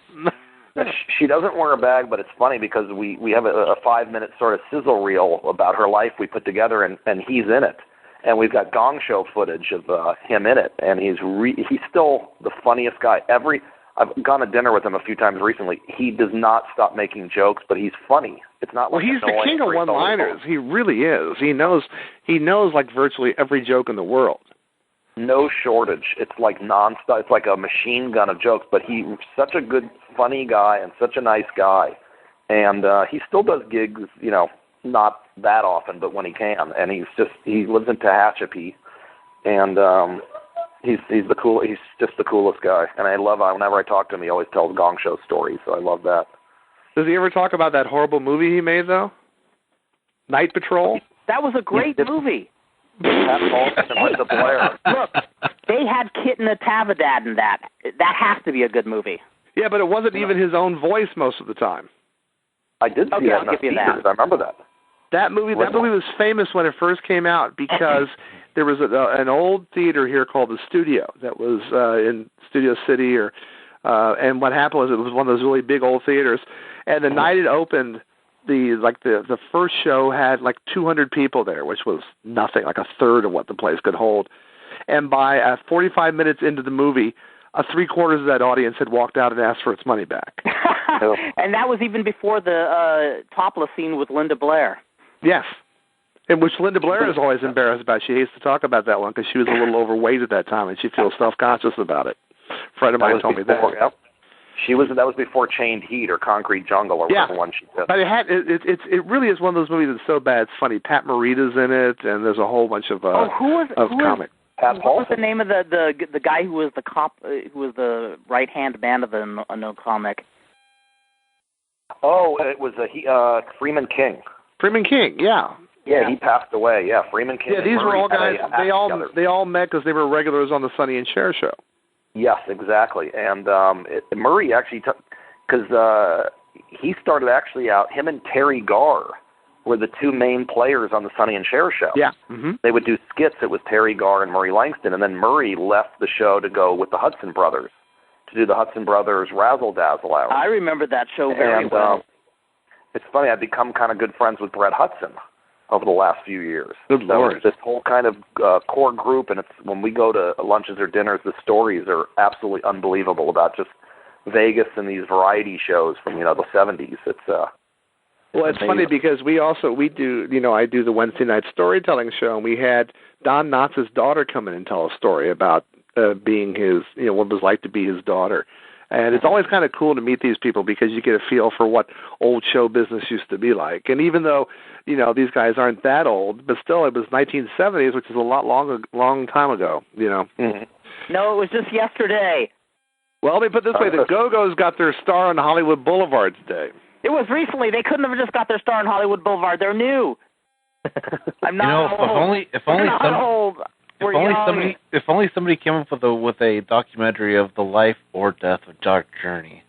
She doesn't wear a bag, but it's funny because we have a 5-minute sort of sizzle reel about her life we put together, and he's in it. And we've got Gong Show footage of him in it, and he's still the funniest guy. I've gone to dinner with him a few times recently. He does not stop making jokes, but he's funny. It's not like he's the king of one-liners. He really is. He knows like virtually every joke in the world. No shortage. It's like nonstop. It's like a machine gun of jokes. But he's such a good, funny guy and such a nice guy. And he still does gigs, not that often, but when he can. And he lives in Tehachapi, and he's just the coolest guy. And I love whenever I talk to him, he always tells Gong Show stories. So I love that. Does he ever talk about that horrible movie he made though? Night Patrol. That was a great movie. Pat Paulson and Linda Blair. Look, they had Kit and Tavadad in that. That has to be a good movie. Yeah, but it wasn't even his own voice most of the time. I did see that in the theaters. I remember that. That movie was famous when it first came out because there was an old theater here called the Studio that was in Studio City, and what happened was it was one of those really big old theaters, and the night it opened, the first show had like 200 people there, which was nothing, like a third of what the place could hold. And by 45 minutes into the movie, 3/4 of that audience had walked out and asked for its money back. And that was even before the topless scene with Linda Blair. Yes. And which Linda Blair is always embarrassed about. She hates to talk about that one because she was a little overweight at that time, and she feels self-conscious about it. A friend of mine told me that. Yep. That was before Chained Heat or Concrete Jungle or whatever one she did. But it really is one of those movies that's so bad it's funny. Pat Morita's in it, and there's a whole bunch of comics. Pat Paulson. What was the name of the guy who was the cop, who was the right-hand man of the no comic? Oh, it was Freeman King. Freeman King, yeah. Yeah, he passed away. Yeah, Freeman King. Yeah, these were all guys. They all met because they were regulars on the Sonny and Cher show. Yes, exactly. And Murray actually because he started actually out. Him and Terry Garr were the two main players on the Sonny and Cher show. Yeah. Mm-hmm. They would do skits. It was Terry Garr and Murray Langston, and then Murray left the show to go with the Hudson Brothers to do the Hudson Brothers Razzle Dazzle Hour. I remember that show very well. It's funny. I've become kind of good friends with Brett Hudson over the last few years. Good Lord. This whole kind of core group, and it's when we go to lunches or dinners, the stories are absolutely unbelievable about just Vegas and these variety shows from the 70s. It's it's funny because we do I do the Wednesday night storytelling show, and we had Don Knotts' daughter come in and tell a story about being his what it was like to be his daughter. And it's always kind of cool to meet these people because you get a feel for what old show business used to be like. And even though, these guys aren't that old, but still it was 1970s, which is a long time ago, Mm-hmm. No, it was just yesterday. Well, let me put it this way. The Go-Go's got their star on Hollywood Boulevard today. It was recently. They couldn't have just got their star on Hollywood Boulevard. They're new. I'm not old. If only somebody came up with a documentary of the life or death of Dark Journey.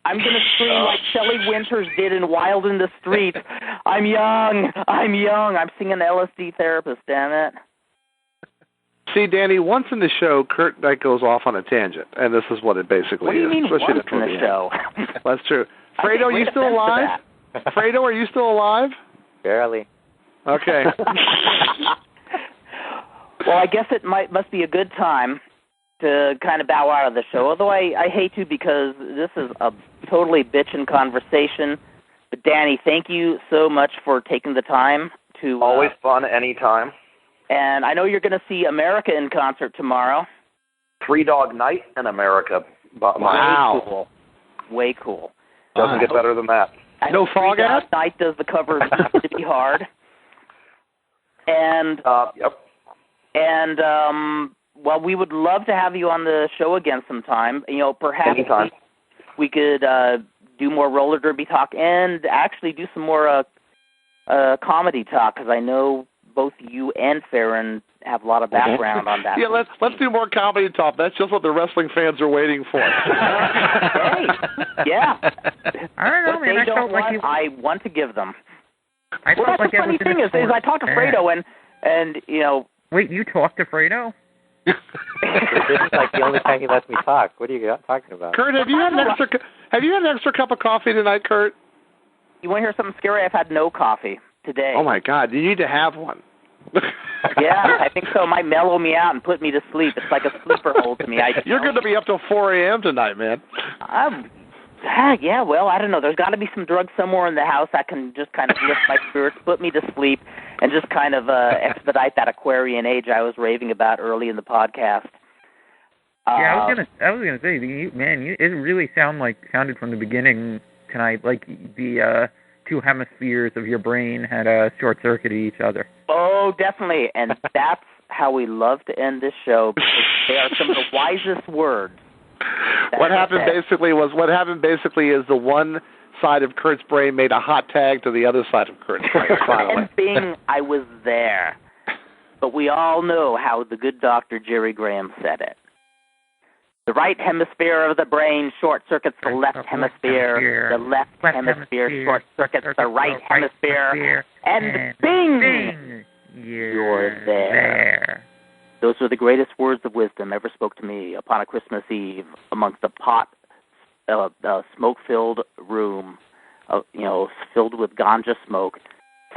I'm going to scream like Shelley Winters did in Wild in the Streets. I'm young. I'm singing LSD Therapist, damn it. See, Danny, once in the show, Kurt goes off on a tangent, and this is what it basically is. What do you mean once in the show? That's true. Fredo, are you still alive? Fredo, are you still alive? Barely. Okay. Well, I guess it must be a good time to kind of bow out of the show, although I hate to because this is a totally bitchin' conversation. But Danny, thank you so much for taking the time to. Always fun, anytime. And I know you're going to see America in concert tomorrow. Three Dog Night in America. Wow. Cool. Way cool. Doesn't get better than that. No fog out? Night does the cover to be hard. And yep. And well, we would love to have you on the show again sometime. Perhaps we could do more roller derby talk and actually do some more comedy talk, because I know both you and Farron have a lot of background on that. Yeah, let's do more comedy talk. That's just what the wrestling fans are waiting for. Hey, yeah. I don't know, man. I want to give them. That's the funny thing is I talked to Fredo and Wait, you talked to Fredo? This is like the only time he lets me talk. What are you talking about? Kurt, have you had an extra cup of coffee tonight, Kurt? You want to hear something scary? I've had no coffee today. Oh, my God. You need to have one. Yeah, I think so. It might mellow me out and put me to sleep. It's like a sleeper hold to me. You're going to be up till 4 a.m. tonight, man. Yeah, well, I don't know. There's got to be some drug somewhere in the house that can just kind of lift my spirits, put me to sleep, and just kind of expedite that Aquarian age I was raving about early in the podcast. Yeah, I was gonna say, it really sounded from the beginning tonight like the two hemispheres of your brain had short-circuited each other. Oh, definitely, and that's how we love to end this show, because they are some of the wisest words. What happened basically is the one side of Kurt's brain made a hot tag to the other side of Kurt's brain. Finally. I was there. But we all know how the good Dr. Jerry Graham said it. The right hemisphere of the brain short-circuits the left hemisphere. The left hemisphere short-circuits the right hemisphere. And bing! You're there. Those were the greatest words of wisdom ever spoke to me upon a Christmas Eve amongst a smoke-filled room, filled with ganja smoke.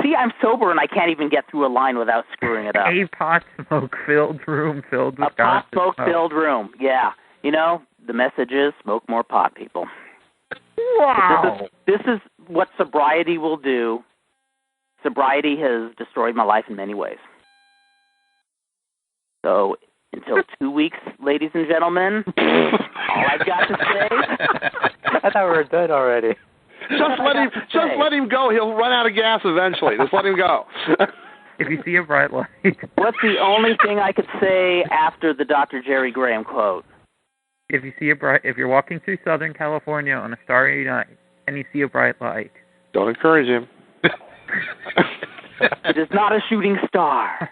See, I'm sober and I can't even get through a line without screwing it up. A pot smoke-filled room filled with ganja smoke. A pot smoke-filled room, yeah. The message is smoke more pot, people. Wow. This is what sobriety will do. Sobriety has destroyed my life in many ways. So, until 2 weeks, ladies and gentlemen, all I've got to say... I thought we were done already. Just let him go. He'll run out of gas eventually. Just let him go. If you see a bright light. What's the only thing I could say after the Dr. Jerry Graham quote? If you're walking through Southern California on a starry night and you see a bright light, don't encourage him. It is not a shooting star.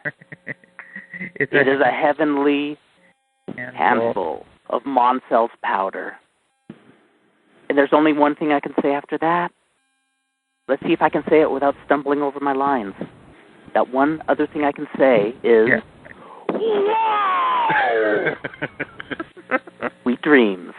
It is a heavenly handful of Moncel's powder. And there's only one thing I can say after that. Let's see if I can say it without stumbling over my lines. That one other thing I can say is, wow! Sweet dreams.